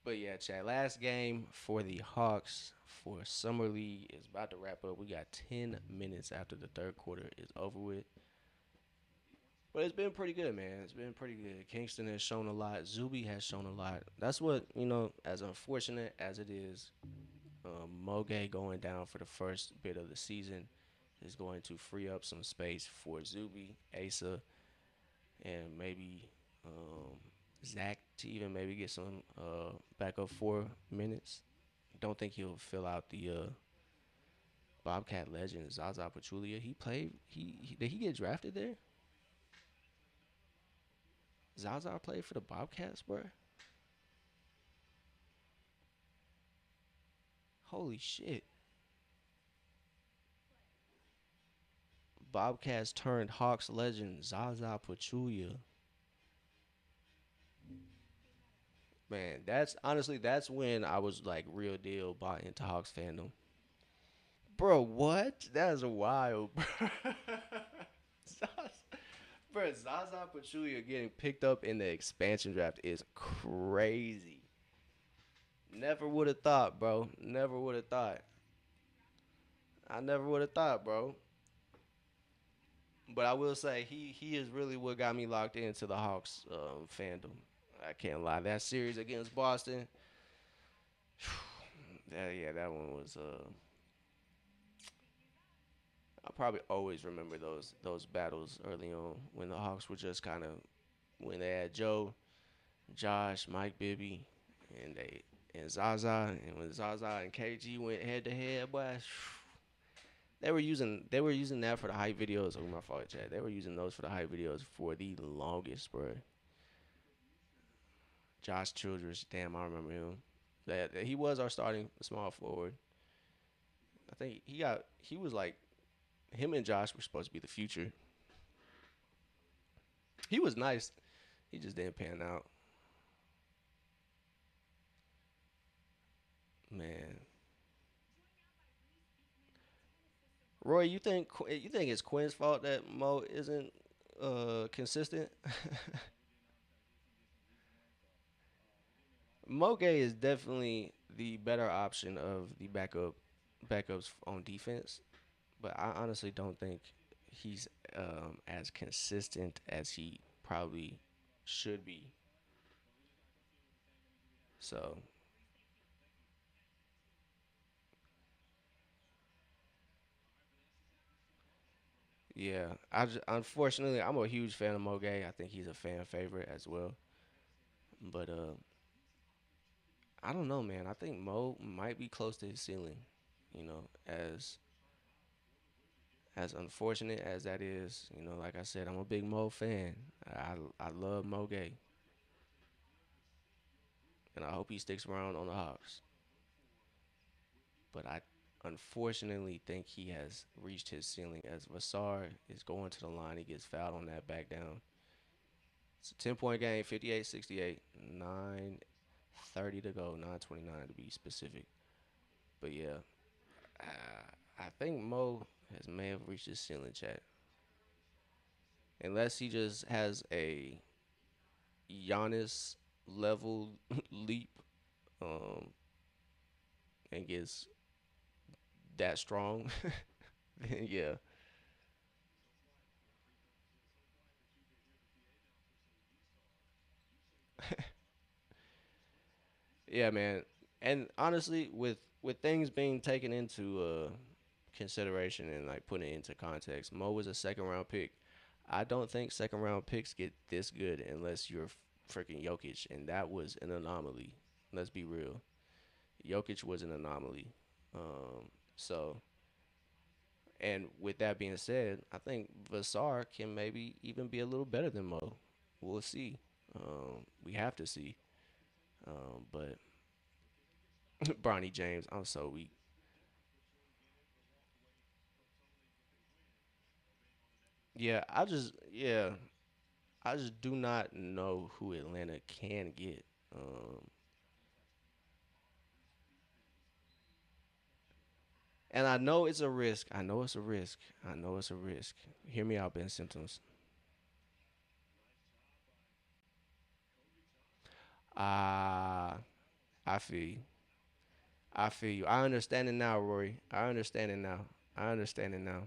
But yeah, Chad. Last game for the Hawks for Summer League is about to wrap up. We got 10 minutes after the third quarter is over with. But it's been pretty good, man. It's been pretty good. Kingston has shown a lot. Zuby has shown a lot. That's what, as unfortunate as it is, Moge going down for the first bit of the season is going to free up some space for Zuby, Asa, and maybe Zach to even maybe get some backup 4 minutes. Don't think he'll fill out the Bobcat legend Zaza Pachulia. He played. He did he get drafted there? Zaza played for the Bobcats, bro. Holy shit. Bobcats turned Hawks legend Zaza Pachulia. Man, that's honestly that's when I was like real deal bought into Hawks fandom. Bro, what? That is wild, bro. Zaza, bro, Zaza Pachulia getting picked up in the expansion draft is crazy. Never would have thought, bro. Never would have thought. I never would have thought, bro. But I will say he is really what got me locked into the Hawks fandom. I can't lie. That series against Boston, yeah, that one was. I probably always remember those battles early on when the Hawks were just kind of when they had Joe, Josh, Mike Bibby, and Zaza, and when Zaza and KG went head to head, boy, they were using that for the hype videos. Oh my fault, Chad. They were using those for the hype videos for the longest, bro. Josh Childress, damn, I remember him. That he was our starting small forward. I think he was like him and Josh were supposed to be the future. He was nice. He just didn't pan out. Man, Roy, you think it's Quinn's fault that Mo isn't consistent? Mo Gay is definitely the better option of the backups on defense, but I honestly don't think he's as consistent as he probably should be. So yeah, unfortunately I'm a huge fan of Mo Gay. I think he's a fan favorite as well. But I don't know, man. I think Mo might be close to his ceiling. You know, as unfortunate as that is, like I said, I'm a big Mo fan. I love Mo Gay, and I hope he sticks around on the Hawks. But I unfortunately think he has reached his ceiling as Vassar is going to the line. He gets fouled on that back down. It's a 10-point game, 58-68, 9:30 to go, 9:29 to be specific. But yeah, I think Mo may have reached his ceiling, chat. Unless he just has a Giannis level leap um, and gets that strong, then yeah. Yeah, man. And honestly, with things being taken into consideration and like putting it into context, Mo was a second round pick. I don't think second round picks get this good unless you're freaking Jokic, and that was an anomaly. Let's be real. Jokic was an anomaly. So, and with that being said, I think Vassar can maybe even be a little better than Mo. We'll see. We have to see. But Bronny James, I'm so weak. Yeah, I just do not know who Atlanta can get. Um, and I know it's a risk. I know it's a risk. I know it's a risk. Hear me out, Ben Symptoms. Ah, I feel you. I feel you. I understand it now, Rory. I understand it now. I understand it now.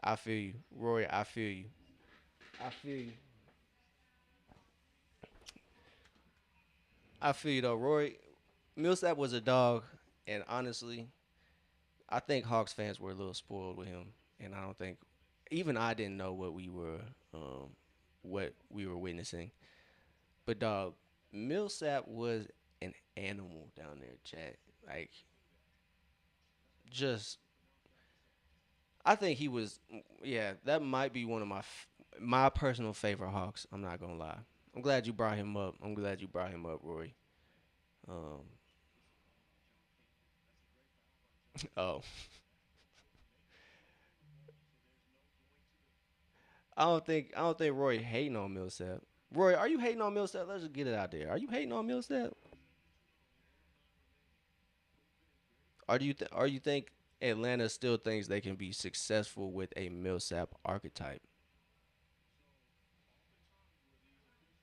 I feel you, Rory. I feel you. I feel you. I feel you though, Rory. Millsap was a dog, and honestly, I think Hawks fans were a little spoiled with him, and I don't think even I didn't know um, what we were witnessing. But dog, Millsap was an animal down there, chat. Like just, I think he was. Yeah, that might be one of my personal favorite Hawks. I'm not gonna lie. I'm glad you brought him up. I'm glad you brought him up, Roy. Um, oh, I don't think Roy hating on Millsap. Roy, are you hating on Millsap? Let's just get it out there. Are you hating on Millsap? Or do you think Atlanta still thinks they can be successful with a Millsap archetype?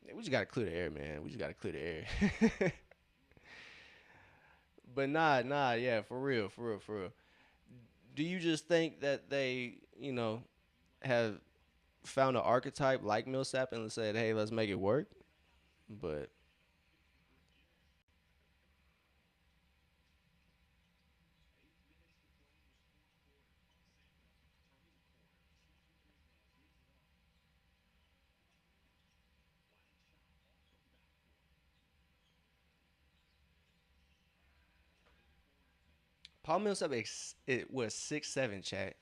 Yeah, we just gotta clear the air, man. We just gotta clear the air. But nah, yeah, for real, for real, for real. Do you just think that they, have found an archetype like Millsap and said, "Hey, let's make it work"? But Paul Millsap, it was 6'7", chat.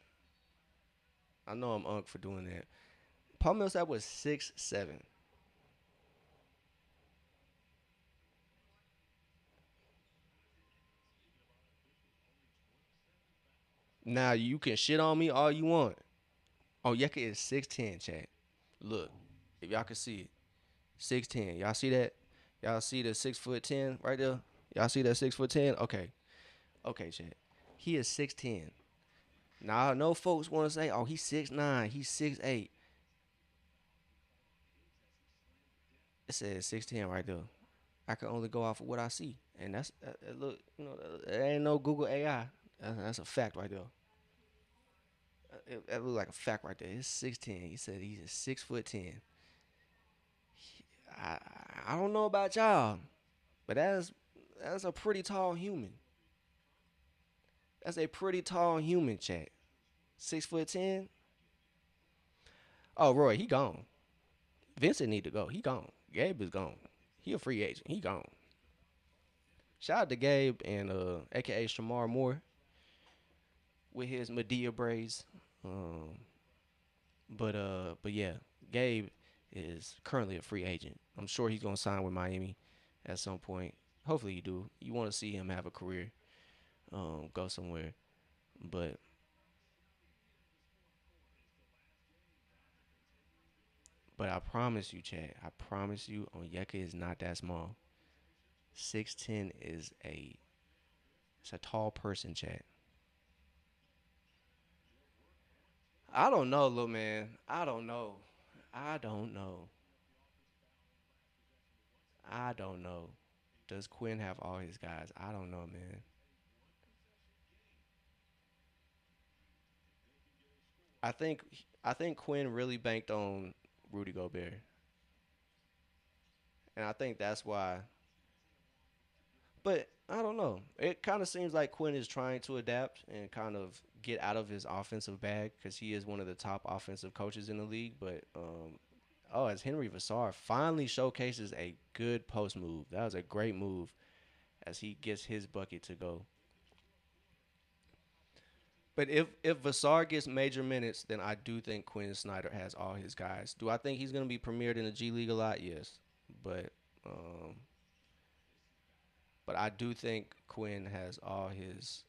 I know I'm unk for doing that. Paul Millsap was 6'7". Now you can shit on me all you want. Oh, Yeka is 6'10", chat. Look, if y'all can see it, 6'10". Y'all see that? Y'all see the 6'10" right there? Y'all see that 6'10"? Okay, okay, chat. He is 6'10". Now I know folks want to say, "Oh, he's 6'9", he's 6'8". It says 6'10" right there. I can only go off of what I see, and look, there ain't no Google AI. That's a fact right there. That look like a fact right there. It's 6'10". He said he's 6'10". I I don't know about y'all, but that's a pretty tall human. That's a pretty tall human, chat. 6'10". Oh, Roy, he gone. Vincent need to go. He gone. Gabe is gone. He a free agent. He gone. Shout out to Gabe and AKA Shamar Moore with his Medea braids. Um, but yeah, Gabe is currently a free agent. I'm sure he's gonna sign with Miami at some point. Hopefully you do. You want to see him have a career, go somewhere. But I promise you, Chad. I promise you, Onyeka is not that small. 6'10" is it's a tall person, Chad. I don't know, little man. I don't know. I don't know. I don't know. Does Quinn have all his guys? I don't know, man. I think I think Quinn really banked on Rudy Gobert, and I think that's why. But I don't know. It kind of seems like Quinn is trying to adapt and kind of get out of his offensive bag because he is one of the top offensive coaches in the league. But as Henry Vassar finally showcases a good post move. That was a great move as he gets his bucket to go. But if Vassar gets major minutes, then I do think Quinn Snyder has all his guys. Do I think he's going to be premiered in the G League a lot? Yes, but um, I do think Quinn has all his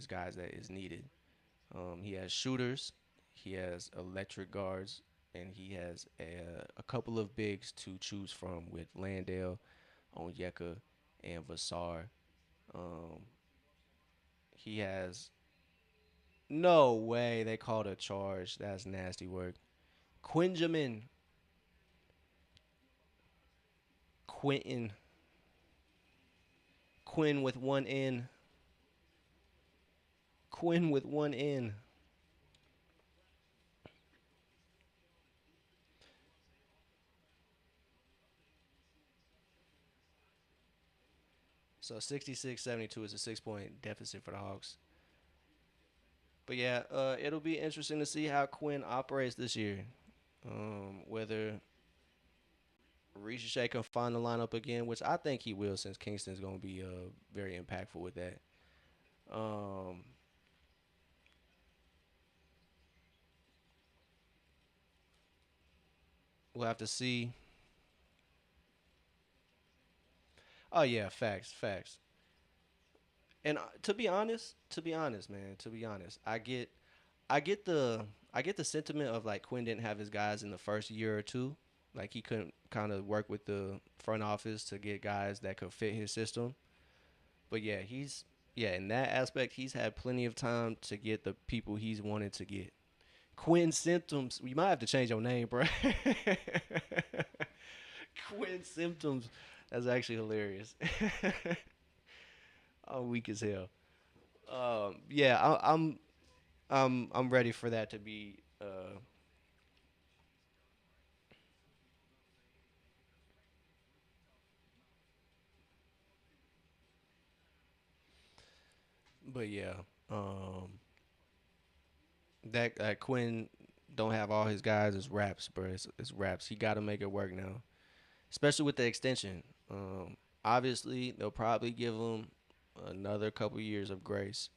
guys that is needed. He has shooters, he has electric guards, and he has a couple of bigs to choose from with Landale, Onyeka, and Vassar. Um, he has no way they called a charge. That's nasty work. Quinjamin, Quentin, Quinn with one N, Quinn with one N. So 66-72 is a 6 point deficit for the Hawks. But yeah, it'll be interesting to see how Quinn operates this year. Whether Risha can find the lineup again, which I think he will, since Kingston's going to be very impactful with that. Um, we'll have to see. Oh yeah, facts, facts. And to be honest, man, to be honest, I get the I get the sentiment of like Quinn didn't have his guys in the first year or two. Like he couldn't kind of work with the front office to get guys that could fit his system. But yeah, in that aspect he's had plenty of time to get the people he's wanted to get. Quinn Symptoms, you might have to change your name, bro. Quinn Symptoms. That's actually hilarious. I'm weak as hell. Yeah, I'm ready for that to be. But yeah, um, that Quinn don't have all his guys as raps, bro. It's raps. He got to make it work now, especially with the extension. Obviously they'll probably give him another couple years of grace,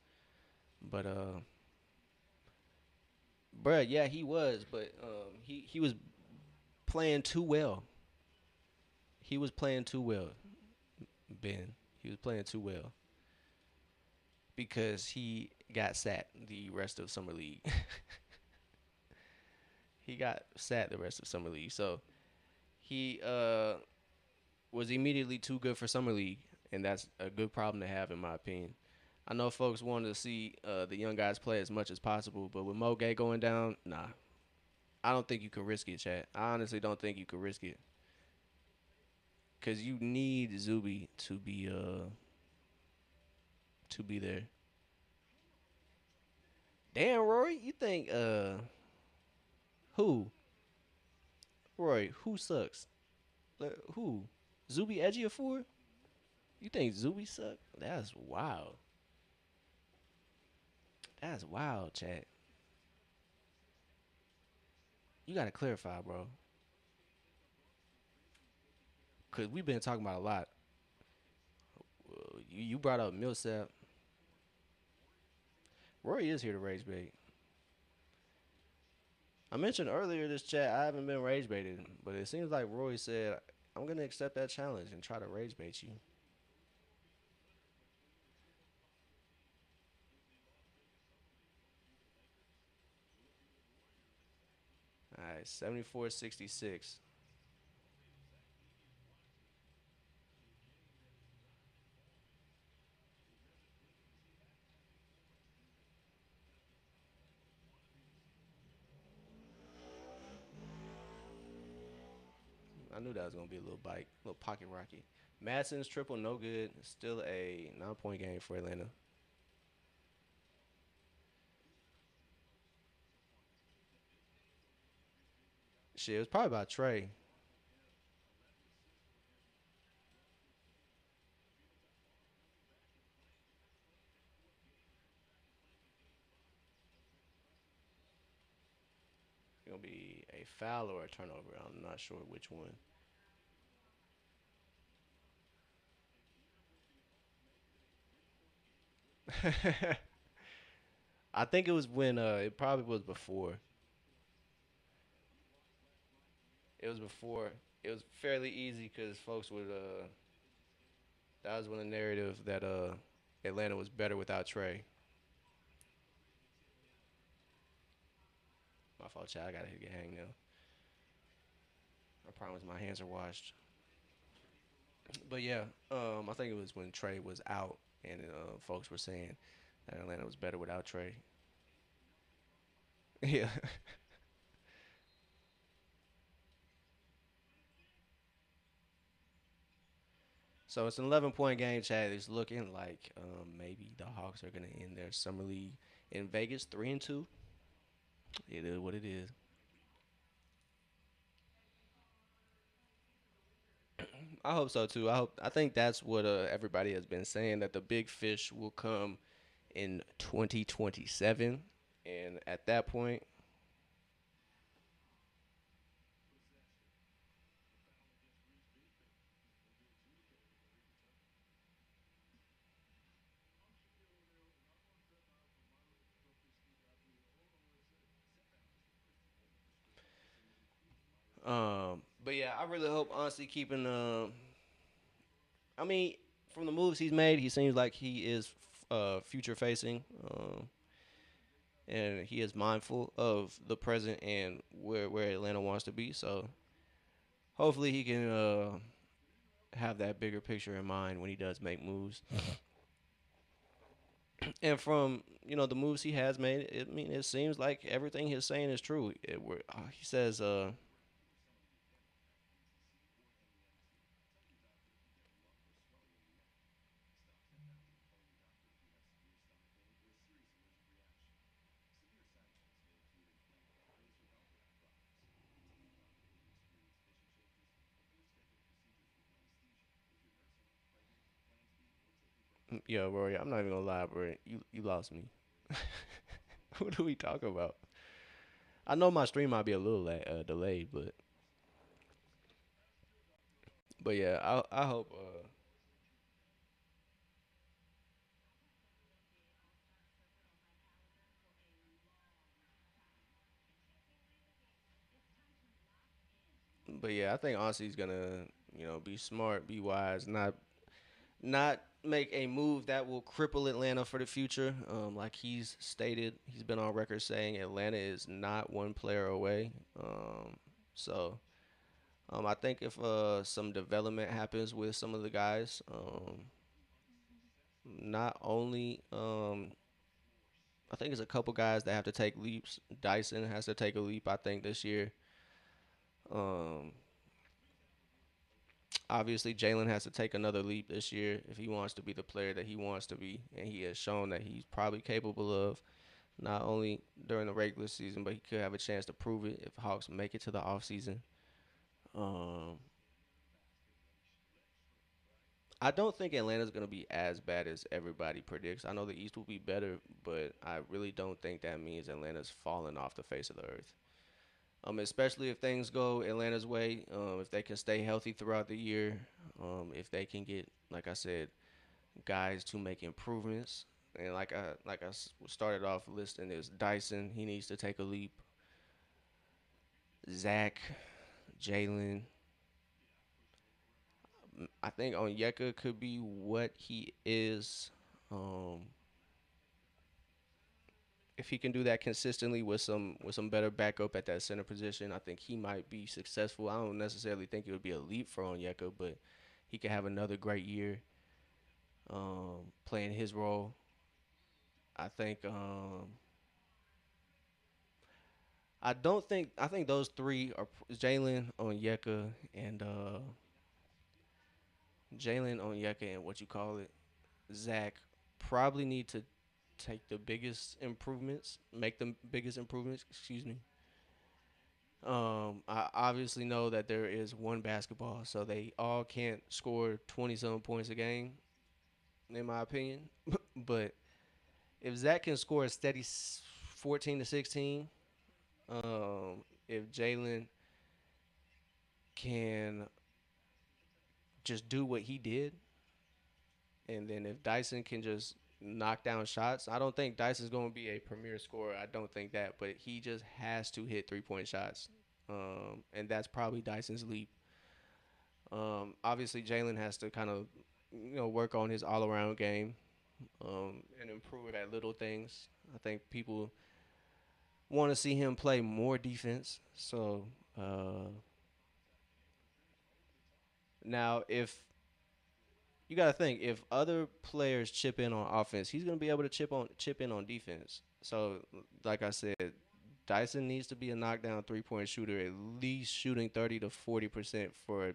but bruh, yeah, he was, but he was playing too well. He was playing too well, Ben. He was playing too well because he got sat the rest of summer league. He got sat the rest of summer league, so he was immediately too good for summer league, and that's a good problem to have in my opinion. I know folks wanted to see the young guys play as much as possible, but with Mo Gay going down, nah, I don't think you can risk it, Chad. I honestly don't think you can risk it because you need Zuby to be there. Damn, Rory, you think who? Rory, who sucks? Who? Zuby Ejiofor? You think Zuby suck? That's wild. That's wild, Chad. You gotta clarify, bro, because we've been talking about a lot. You brought up Millsap. Rory is here to rage bait. I mentioned earlier this chat I haven't been rage baited, but it seems like Roy said I'm gonna accept that challenge and try to rage bait you. All right, 74-66. I knew that was gonna be a little bite, a little pocket rocket. Madsen's triple no good. Still a 9 point game for Atlanta. Shit, it was probably about Trey. It's gonna be a foul or a turnover. I'm not sure which one. I think it was when it probably was before. It was before. It was fairly easy because folks would that was when the narrative that Atlanta was better without Trey. My fault, child. I gotta get hang now. I promise my hands are washed. But yeah, I think it was when Trey was out, and folks were saying that Atlanta was better without Trey. Yeah. So it's an 11 point game, Chad. It's looking like maybe the Hawks are gonna end their summer league in Vegas 3-2. It is what it is. I hope so too. I think that's what everybody has been saying, that the big fish will come in 2027, and at that point, but yeah, I really hope honestly keeping. I mean, from the moves he's made, he seems like he is future facing, and he is mindful of the present and where Atlanta wants to be. So hopefully he can have that bigger picture in mind when he does make moves. And from the moves he has made, it seems like everything he's saying is true. He says, "Yeah, Rory, I'm not even gonna lie, bro. You lost me. What are we talking about? I know my stream might be a little delayed, but yeah, I hope. But yeah, I think Aussie's gonna be smart, be wise, not make a move that will cripple Atlanta for the future. Like he's stated, he's been on record saying Atlanta is not one player away. So I think if some development happens with some of the guys, not only I think it's a couple guys that have to take leaps. Dyson has to take a leap, I think, this year. Um, Obviously, Jalen has to take another leap this year if he wants to be the player that he wants to be, and he has shown that he's probably capable of not only during the regular season, but he could have a chance to prove it if Hawks make it to the offseason. Um, I don't think Atlanta's going to be as bad as everybody predicts. I know the East will be better, but I really don't think that means Atlanta's falling off the face of the earth. Especially if things go Atlanta's way, if they can stay healthy throughout the year, if they can get, like I said, guys to make improvements. And started off listing is Dyson. He needs to take a leap. Zach, Jalen. I think Onyeka could be what he is. Um, if he can do that consistently with some better backup at that center position, I think he might be successful. I don't necessarily think it would be a leap for Onyeka, but he could have another great year playing his role. I think I think those three are Jalen, Onyeka, and what you call it, Zach, probably need to take the biggest improvements, make the biggest improvements. Excuse me. I obviously know that there is one basketball, so they all can't score 20 some points a game, in my opinion. But if Zach can score a steady 14 to 16, if Jalen can just do what he did, and then if Dyson can just knock down shots, I don't think Dyson's going to be a premier scorer. I don't think that, but he just has to hit 3-point shots, and that's probably Dyson's leap. Obviously, Jalen has to kind of work on his all around game and improve at little things. I think people want to see him play more defense. So now, if you got to think, if other players chip in on offense, he's gonna be able to chip in on defense. So, like I said, Dyson needs to be a knockdown 3-point shooter, at least shooting 30 to 40% for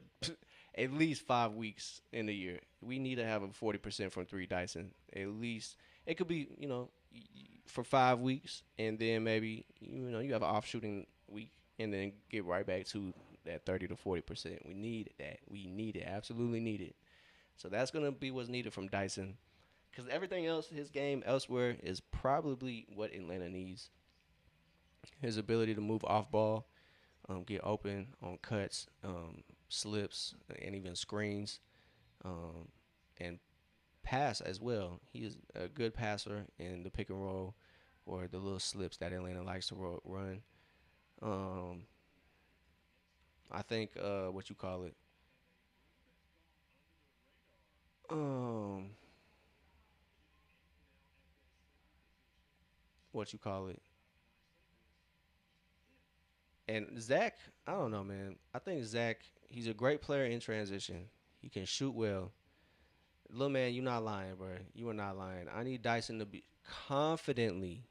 at least 5 weeks in the year. We need to have a 40% from three Dyson. At least it could be for 5 weeks, and then maybe you have an off shooting week, and then get right back to that 30 to 40%. We need that. We need it. Absolutely need it. So that's gonna be what's needed from Dyson, because everything else, his game elsewhere, is probably what Atlanta needs. His ability to move off ball, get open on cuts, slips, and even screens, um, and pass as well. He is a good passer in the pick and roll or the little slips that Atlanta likes to run. Um, I think what you call it. what you call it. And Zach, I don't know, man. I think Zach, he's a great player in transition. He can shoot well. Little man, you not lying, bro. You are not lying. I need Dyson to be confidently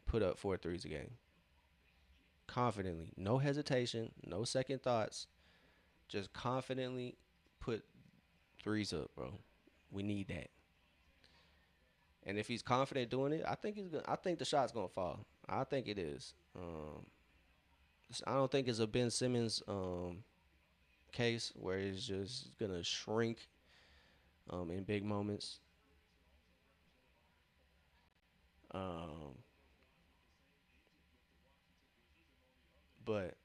put up four threes a game. Confidently. No hesitation, no second thoughts. Just confidently put threes up, bro. We need that. And if he's confident doing it, I think he's gonna, I think the shot's gonna fall. I think it is. I don't think it's a Ben Simmons case where it's just gonna shrink in big moments. Um, but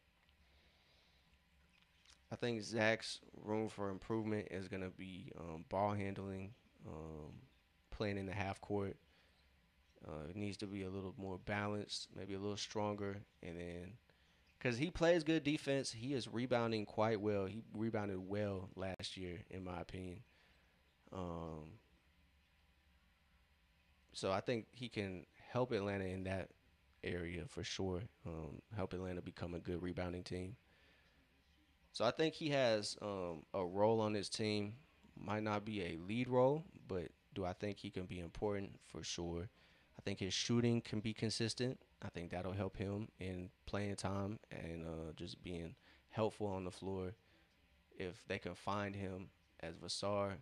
I think Zach's room for improvement is gonna be ball handling, playing in the half court. It needs to be a little more balanced, maybe a little stronger, and then because he plays good defense, he is rebounding quite well. He rebounded well last year, in my opinion. Um, so I think he can help Atlanta in that area for sure. Help Atlanta become a good rebounding team. So I think he has a role on his team. Might not be a lead role, but do I think he can be important for sure? I think his shooting can be consistent. I think that'll help him in playing time and just being helpful on the floor. If they can find him as Vassar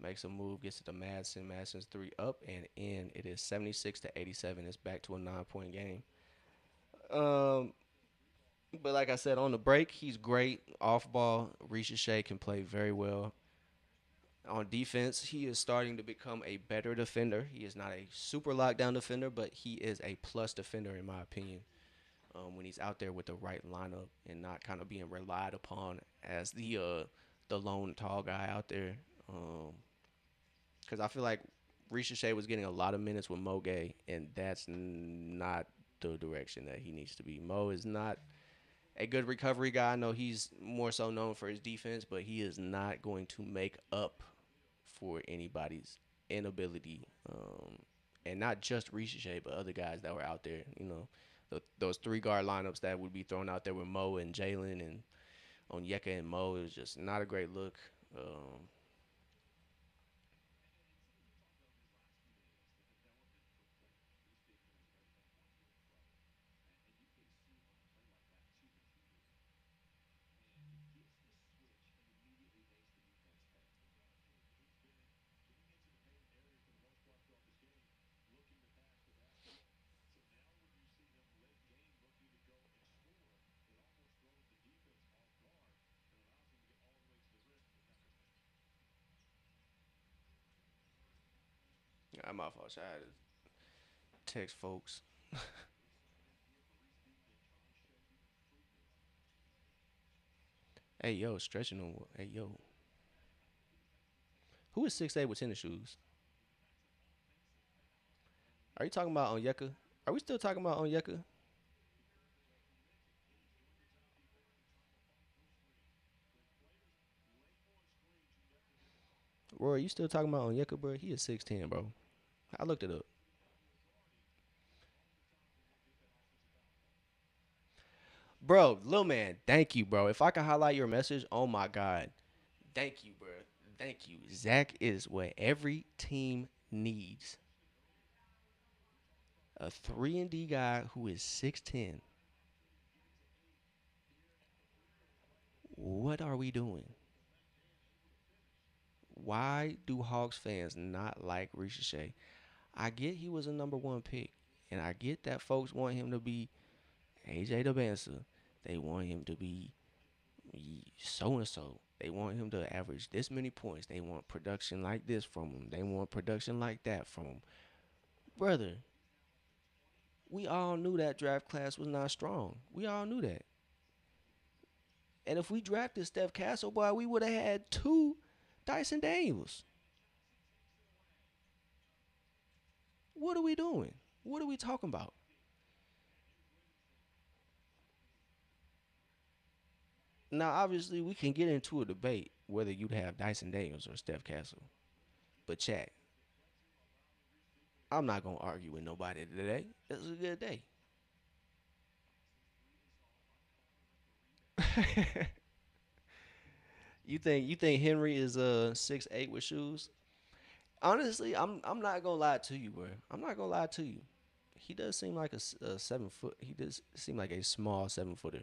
makes a move, gets it to Madsen. Madsen's three up and in. It is 76 to 87. It's back to a 9 point game. Um, but like I said, on the break, he's great. Off ball, Ricochet can play very well. On defense, he is starting to become a better defender. He is not a super lockdown defender, but he is a plus defender, in my opinion, when he's out there with the right lineup and not kind of being relied upon as the lone tall guy out there. Because I feel like Ricochet was getting a lot of minutes with Mo Gay, and that's not the direction that he needs to be. Mo is not a good recovery guy. I know he's more so known for his defense, but he is not going to make up for anybody's inability, and not just Ricochet, but other guys that were out there. Those three guard lineups that would be thrown out there with Mo and Jalen and Onyeka and Mo is just not a great look. I'm off. I had to text folks. Hey yo, stretching on. Hey yo, who is 6'8" with tennis shoes? Are you talking about Onyeka? Are we still talking about Onyeka? Roy, you still talking about Onyeka, bro? He is 6'10", bro. I looked it up. Bro, little man, thank you, bro. If I can highlight your message, oh my God. Thank you, bro. Thank you. Zach is what every team needs. A 3-and-D guy who is 6'10". What are we doing? Why do Hawks fans not like Ricochet? I get he was a number one pick, and I get that folks want him to be AJ Debansa. They want him to be so and so. They want him to average this many points. They want production like this from him. They want production like that from him. Brother, we all knew that draft class was not strong. We all knew that. And if we drafted Steph Castle, boy, we would have had two Dyson Daniels. What are we doing? What are we talking about? Now, obviously, we can get into a debate whether you'd have Dyson Daniels or Steph Castle. But chat, I'm not gonna argue with nobody today. This is a good day. You think Henry is 6'8" with shoes? Honestly, I'm not gonna lie to you, bro. I'm not gonna lie to you. He does seem like a 7 foot. He does seem like a small 7 footer.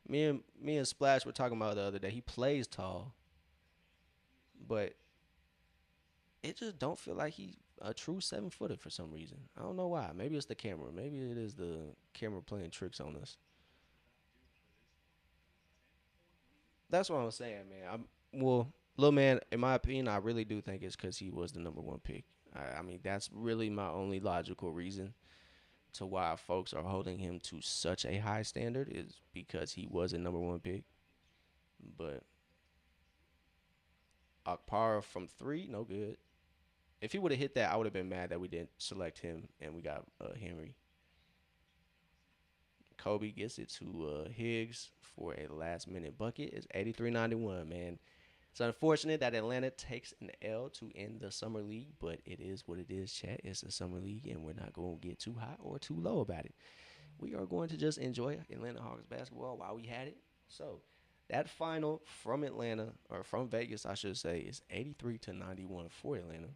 Me and Splash were talking about the other day. He plays tall, but it just don't feel like he a true 7 footer for some reason. I don't know why. Maybe it's the camera. Maybe it is the camera playing tricks on us. That's what I'm saying, man. Well, little man. In my opinion, I really do think it's because he was the number one pick. I mean, that's really my only logical reason to why folks are holding him to such a high standard is because he was a number one pick. But Akpara from three, no good. If he would have hit that, I would have been mad that we didn't select him and we got Henry. Kobe gets it to Higgs for a last minute bucket. It's 83-91, man. It's unfortunate that Atlanta takes an L to end the summer league, but it is what it is, chat. It's a summer league, and we're not going to get too high or too low about it. We are going to just enjoy Atlanta Hawks basketball while we had it. So that final from Atlanta, or from Vegas, I should say, is 83-91 for Atlanta.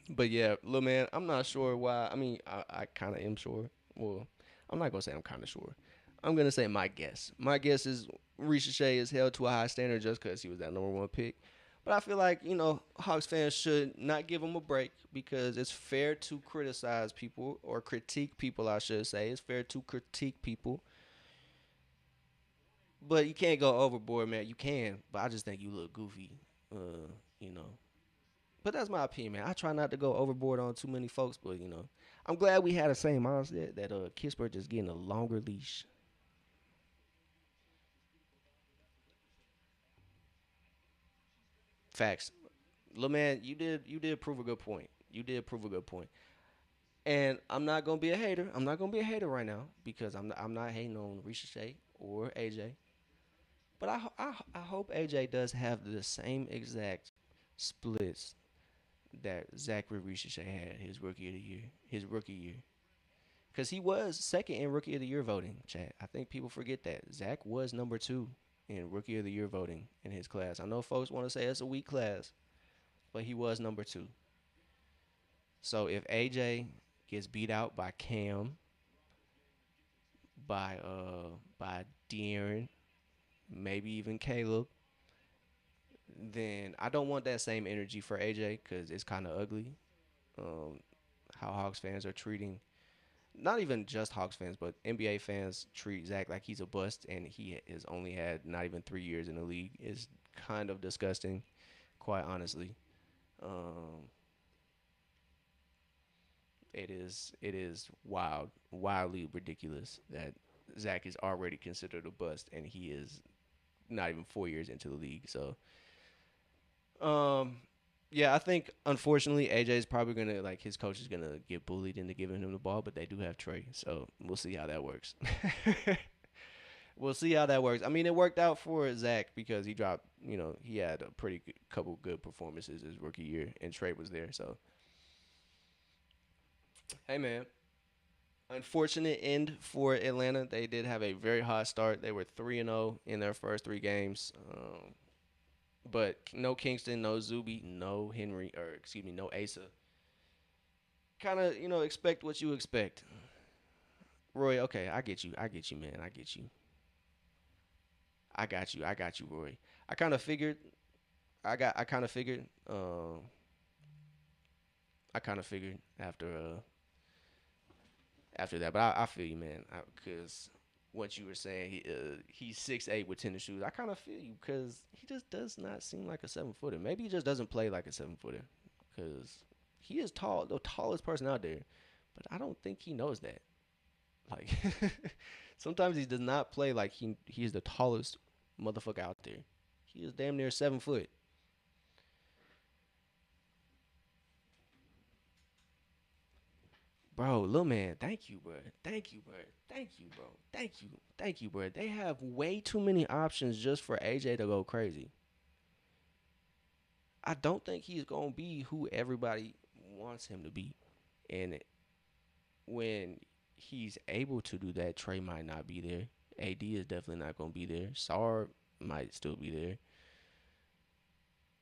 But yeah, little man, I'm not sure why. I mean, I kind of am sure. Well, I'm not gonna say I'm kind of sure. I'm gonna say my guess. My guess is Ricochet is held to a high standard just because he was that number one pick. But I feel like Hawks fans should not give him a break because it's fair to criticize people or critique people. I should say it's fair to critique people, but you can't go overboard, man. You can, but I just think you look goofy. You know, but that's my opinion, man. I try not to go overboard on too many folks, but I'm glad we had the same mindset that Kispert just getting a longer leash. Facts, little man. You did prove a good point. You did prove a good point. And I'm not gonna be a hater. I'm not gonna be a hater right now because I'm not hating on Ricochet or AJ. But I hope AJ does have the same exact splits that Zachary Ricochet had his rookie of the year. His rookie year. Because he was second in Rookie of the Year voting, chat. I think people forget that. Zach was number two in Rookie of the Year voting in his class. I know folks want to say it's a weak class, but he was number two. So if AJ gets beat out by Cam, by De'Aaron, maybe even Caleb, then I don't want that same energy for AJ because it's kind of ugly. Um, how Hawks fans are treating not even just Hawks fans, but NBA fans treat Zach like he's a bust, and he has only had not even 3 years in the league. Is kind of disgusting, quite honestly. Um, it is wildly ridiculous that Zach is already considered a bust, and he is not even 4 years into the league. So, um, yeah, I think unfortunately AJ is probably gonna like his coach is gonna get bullied into giving him the ball, but they do have Trey, so we'll see how that works. We'll see how that works. I mean, it worked out for Zach because he dropped. He had a pretty couple good performances his rookie year, and Trey was there. So, hey man, unfortunate end for Atlanta. They did have a very hot start. They were 3-0 in their first three games. But no Kingston, no Zuby, no Henry, or excuse me, no Asa. Kind of, expect what you expect. Roy, okay, I get you. I get you, man. I get you. I got you. I got you, Roy. I kind of figured. I kind of figured. I kind of figured after that, but I feel you, man. Because what you were saying, he's 6'8" with tennis shoes. I kind of feel you because he just does not seem like a 7 footer. Maybe he just doesn't play like a 7 footer because he is tall, the tallest person out there. But I don't think he knows that. Like sometimes he does not play like he's the tallest motherfucker out there. He is damn near 7 foot. Bro, little man, thank you, bro. Thank you, bro. Thank you, bro. Thank you. Thank you, bro. They have way too many options just for AJ to go crazy. I don't think he's gonna be who everybody wants him to be. And when he's able to do that, Trey might not be there. AD is definitely not going to be there. Sar might still be there.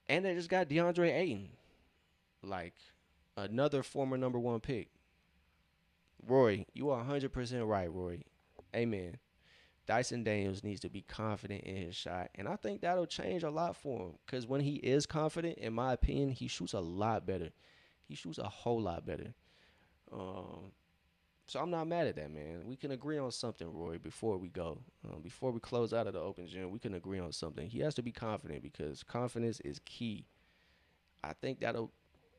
And they just got DeAndre Ayton, like another former number one pick. Roy, you are 100% right, Roy. Amen. Dyson Daniels needs to be confident in his shot, and I think that'll change a lot for him. Because when he is confident, in my opinion, he shoots a lot better. He shoots a whole lot better. Um, so I'm not mad at that, man. We can agree on something, Roy, before we go. Before we close out of the open gym, we can agree on something. He has to be confident because confidence is key. I think that'll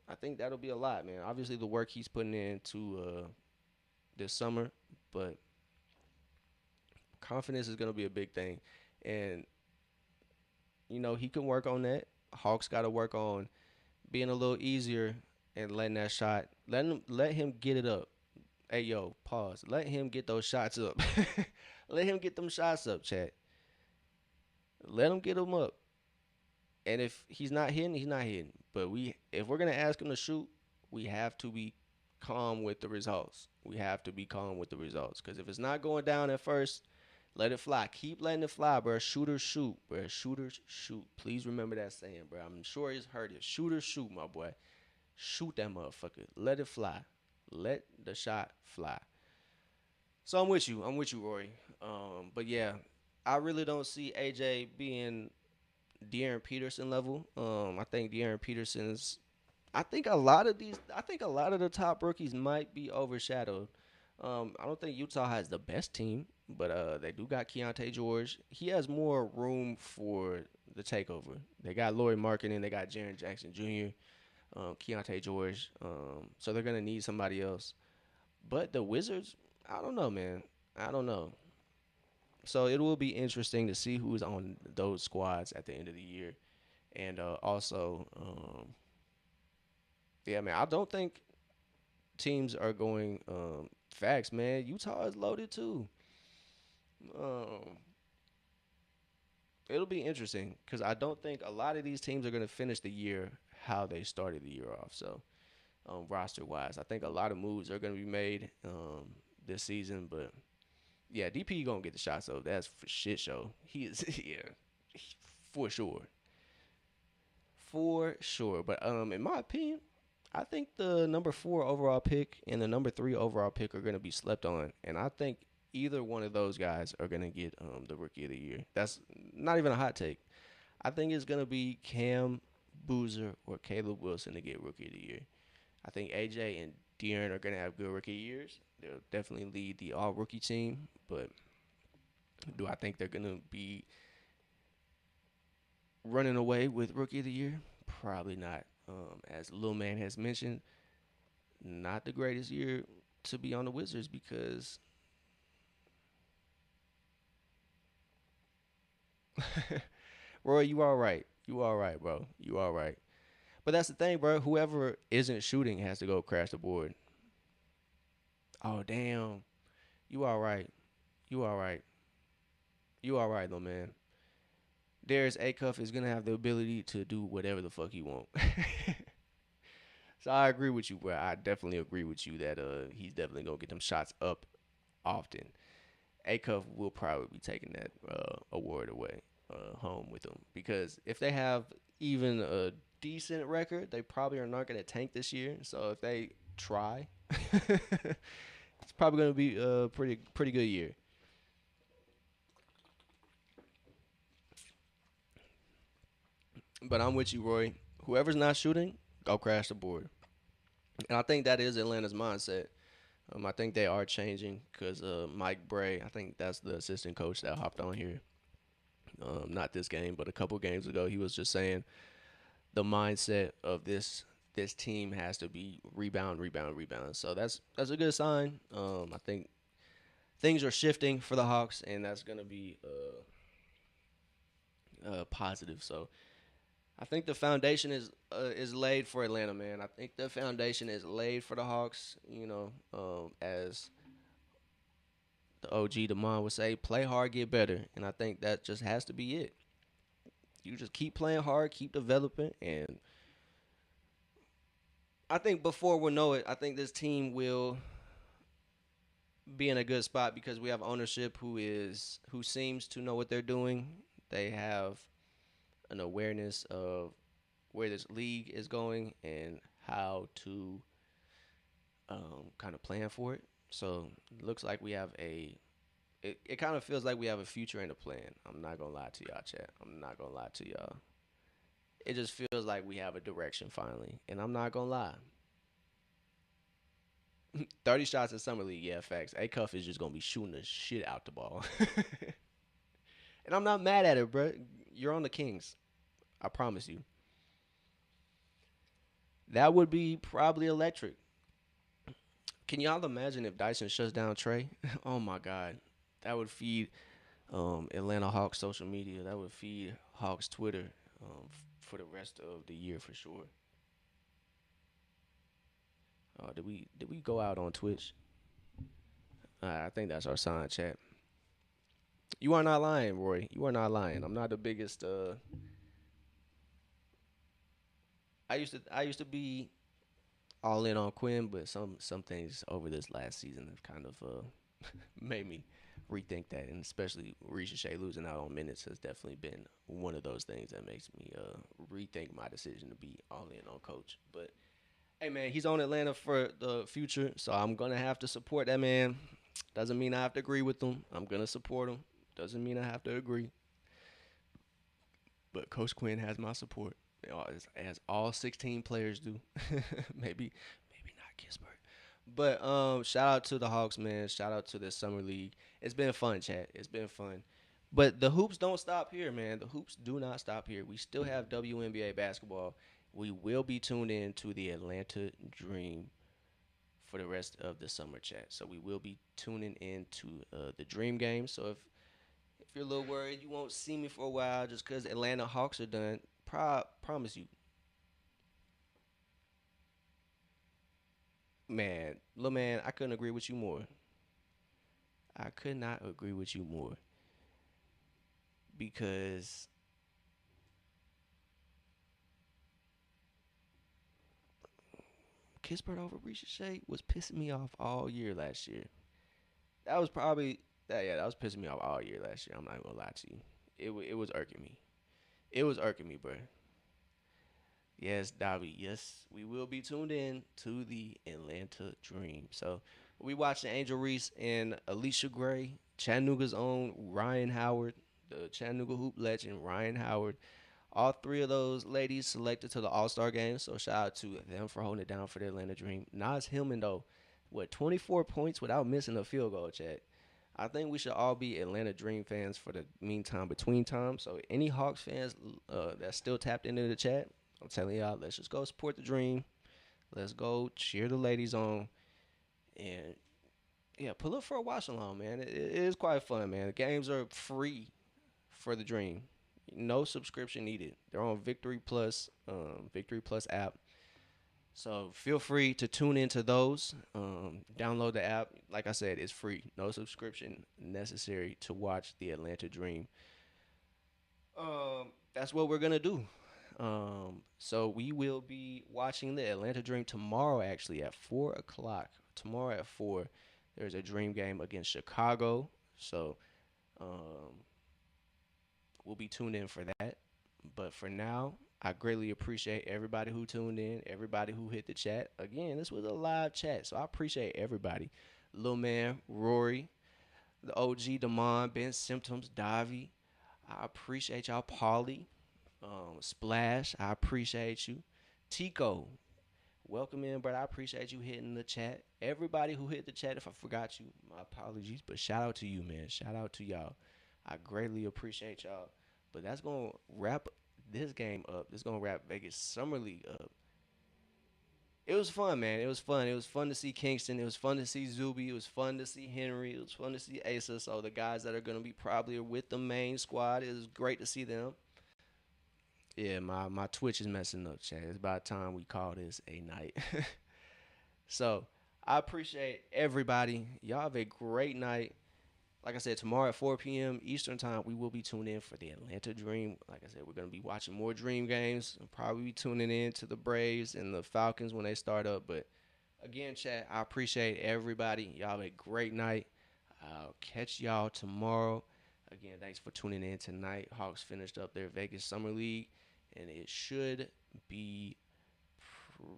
I think that'll be a lot, man. Obviously the work he's putting into this summer, but confidence is gonna be a big thing. And he can work on that. Hawks gotta work on being a little easier and letting that shot let him get it up. Hey yo, pause. Let him get those shots up. Let him get them shots up, chat. Let him get them up. And if he's not hitting, he's not hitting. But if we're gonna ask him to shoot, we have to be calm with the results. We have to be calm with the results. Because if it's not going down at first, let it fly. Keep letting it fly, bro. Shooters shoot, bro. Shooters shoot. Please remember that saying, bro. I'm sure he's heard it. Shooters shoot, my boy. Shoot that motherfucker. Let it fly. Let the shot fly. So I'm with you. I'm with you, Rory. But yeah, I really don't see AJ being De'Aaron Peterson level. I think De'Aaron Peterson's. I think a lot of these. I think a lot of the top rookies might be overshadowed. I don't think Utah has the best team, but they do got Keontae George. He has more room for the takeover. They got Lauri Markkanen. They got Jaren Jackson Jr. Keontae George. So they're gonna need somebody else. But the Wizards, I don't know, man. I don't know. So it will be interesting to see who's on those squads at the end of the year, and also, yeah, man. I don't think teams are going. Facts, man. Utah is loaded too. Um, it'll be interesting because I don't think a lot of these teams are going to finish the year how they started the year off. So, roster wise, I think a lot of moves are going to be made this season. But yeah, DP gonna get the shots though. That's for shit show. He is yeah, for sure, for sure. But in my opinion, I think the number 4 overall pick and the number 3 overall pick are going to be slept on, and I think either one of those guys are going to get the rookie of the year. That's not even a hot take. I think it's going to be Cam, Boozer, or Caleb Wilson to get rookie of the year. I think AJ and De'Aaron are going to have good rookie years. They'll definitely lead the all rookie team, but do I think they're going to be running away with rookie of the year? Probably not. As Lil Man has mentioned, not the greatest year to be on the Wizards because Roy, you all right. You all right, bro. You all right. But that's the thing, bro. Whoever isn't shooting has to go crash the board. Oh, damn. You all right. You all right. You all right, though, man. Darius Acuff is going to have the ability to do whatever the fuck he want. So I agree with you, bro. I definitely agree with you that he's definitely going to get them shots up often. Acuff will probably be taking that award away home with them because if they have even a decent record, they probably are not going to tank this year. So if they try, it's probably going to be a pretty good year. But I'm with you, Roy. Whoever's not shooting, go crash the board. And I think that is Atlanta's mindset. I think they are changing because Mike Bray, I think that's the assistant coach that hopped on here. Not this game, but a couple games ago, he was just saying the mindset of this team has to be rebound, rebound, rebound. So that's a good sign. I think things are shifting for the Hawks, and that's gonna be positive. So I think the foundation is laid for Atlanta, man. I think the foundation is laid for the Hawks. As the OG Demond would say, play hard, get better, and I think that just has to be it. You just keep playing hard, keep developing, and I think before we know it, I think this team will be in a good spot because we have ownership who seems to know what they're doing. They have an awareness of where this league is going and how to kind of plan for it. So it looks like we have it kind of feels like we have a future and a plan. I'm not gonna lie to y'all, chat. I'm not gonna lie to y'all. It just feels like we have a direction finally. And I'm not gonna lie. 30 shots in Summer League, yeah, facts. A Cuff is just gonna be shooting the shit out the ball. And I'm not mad at it, bro. You're on the Kings. I promise you. That would be probably electric. Can y'all imagine if Dyson shuts down Trey? Oh my God. That would feed Atlanta Hawks social media. That would feed Hawks Twitter for the rest of the year for sure. Did we go out on Twitch? I think that's our sign chat. You are not lying, Roy. You are not lying. I'm not the biggest. I used to be all in on Quinn, but some things over this last season have kind of made me rethink that, and especially Risha Shea losing out on minutes has definitely been one of those things that makes me rethink my decision to be all in on Coach. But hey, man, he's on Atlanta for the future, so I'm gonna have to support that man. Doesn't mean I have to agree with him. I'm gonna support him. Doesn't mean I have to agree. But Coach Quinn has my support, as all 16 players do. maybe not Kingsburg. But shout out to the Hawks, man. Shout out to the summer league. It's been fun, chat. It's been fun. But the hoops don't stop here, man. The hoops do not stop here. We still have WNBA basketball. We will be tuned in to the Atlanta Dream for the rest of the summer, chat. So we will be tuning in to the Dream game. So if you're a little worried, you won't see me for a while just because Atlanta Hawks are done. Promise you, man, little man, I couldn't agree with you more. I could not agree with you more because Kispert over Risha Shea was pissing me off all year last year. That was probably that was pissing me off all year last year. I'm not gonna lie to you. It was irking me. It was irking me, bro. Yes, Dobby. Yes, we will be tuned in to the Atlanta Dream. So we watching Angel Reese and Alicia Gray, Chattanooga's own Ryan Howard, the Chattanooga hoop legend Ryan Howard. All three of those ladies selected to the All Star game. So shout out to them for holding it down for the Atlanta Dream. Nas Hillman though, 24 points without missing a field goal, Chat. I think we should all be Atlanta Dream fans for the meantime, between time. So any Hawks fans that's still tapped into the chat, I'm telling y'all, let's just go support the Dream. Let's go cheer the ladies on, and yeah, pull up for a watch along, man. It is quite fun, man. The games are free for the Dream. No subscription needed. They're on Victory Plus app. So feel free to tune into those. Download the app. Like I said, it's free. No subscription necessary to watch the Atlanta Dream. That's what we're gonna do. So we will be watching the Atlanta Dream tomorrow, actually at 4 o'clock. Tomorrow at 4, there's a Dream game against Chicago. So um, we'll be tuned in for that. But for now, I greatly appreciate everybody who tuned in, everybody who hit the chat. Again, this was a live chat, so I appreciate everybody. Lil Man, Rory, the OG, Damon, Ben Symptoms, Davi. I appreciate y'all, Paulie, Splash. I appreciate you, Tico. Welcome in, brother. I appreciate you hitting the chat. Everybody who hit the chat, if I forgot you, my apologies. But shout out to you, man. Shout out to y'all. I greatly appreciate y'all. But that's gonna wrap this game up. This gonna wrap Vegas Summer League up. It was fun, man. It was fun. It was fun to see Kingston. It was fun to see Zuby. It was fun to see Henry. It was fun to see Asa. So the guys that are gonna be probably with the main squad, it was great to see them. Yeah, my Twitch is messing up, chat. It's about time we call this a night. So I appreciate everybody. Y'all have a great night. Like I said, tomorrow at 4 p.m. Eastern time, we will be tuned in for the Atlanta Dream. Like I said, we're gonna be watching more Dream games. And probably be tuning in to the Braves and the Falcons when they start up. But again, chat, I appreciate everybody. Y'all have a great night. I'll catch y'all tomorrow. Again, thanks for tuning in tonight. Hawks finished up their Vegas Summer League, and it should be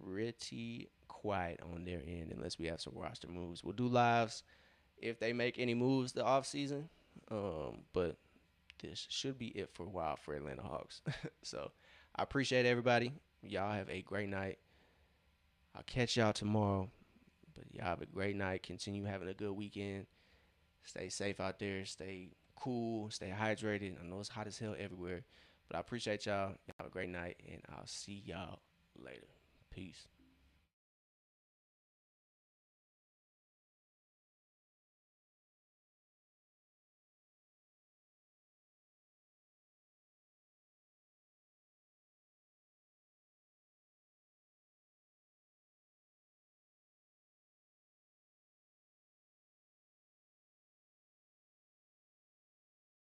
pretty quiet on their end unless we have some roster moves. We'll do lives if they make any moves the off season. But this should be it for a while for Atlanta Hawks. So I appreciate everybody. Y'all have a great night. I'll catch y'all tomorrow. But y'all have a great night. Continue having a good weekend. Stay safe out there. Stay cool. Stay hydrated. I know it's hot as hell everywhere. But I appreciate y'all. Y'all have a great night. And I'll see y'all later. Peace.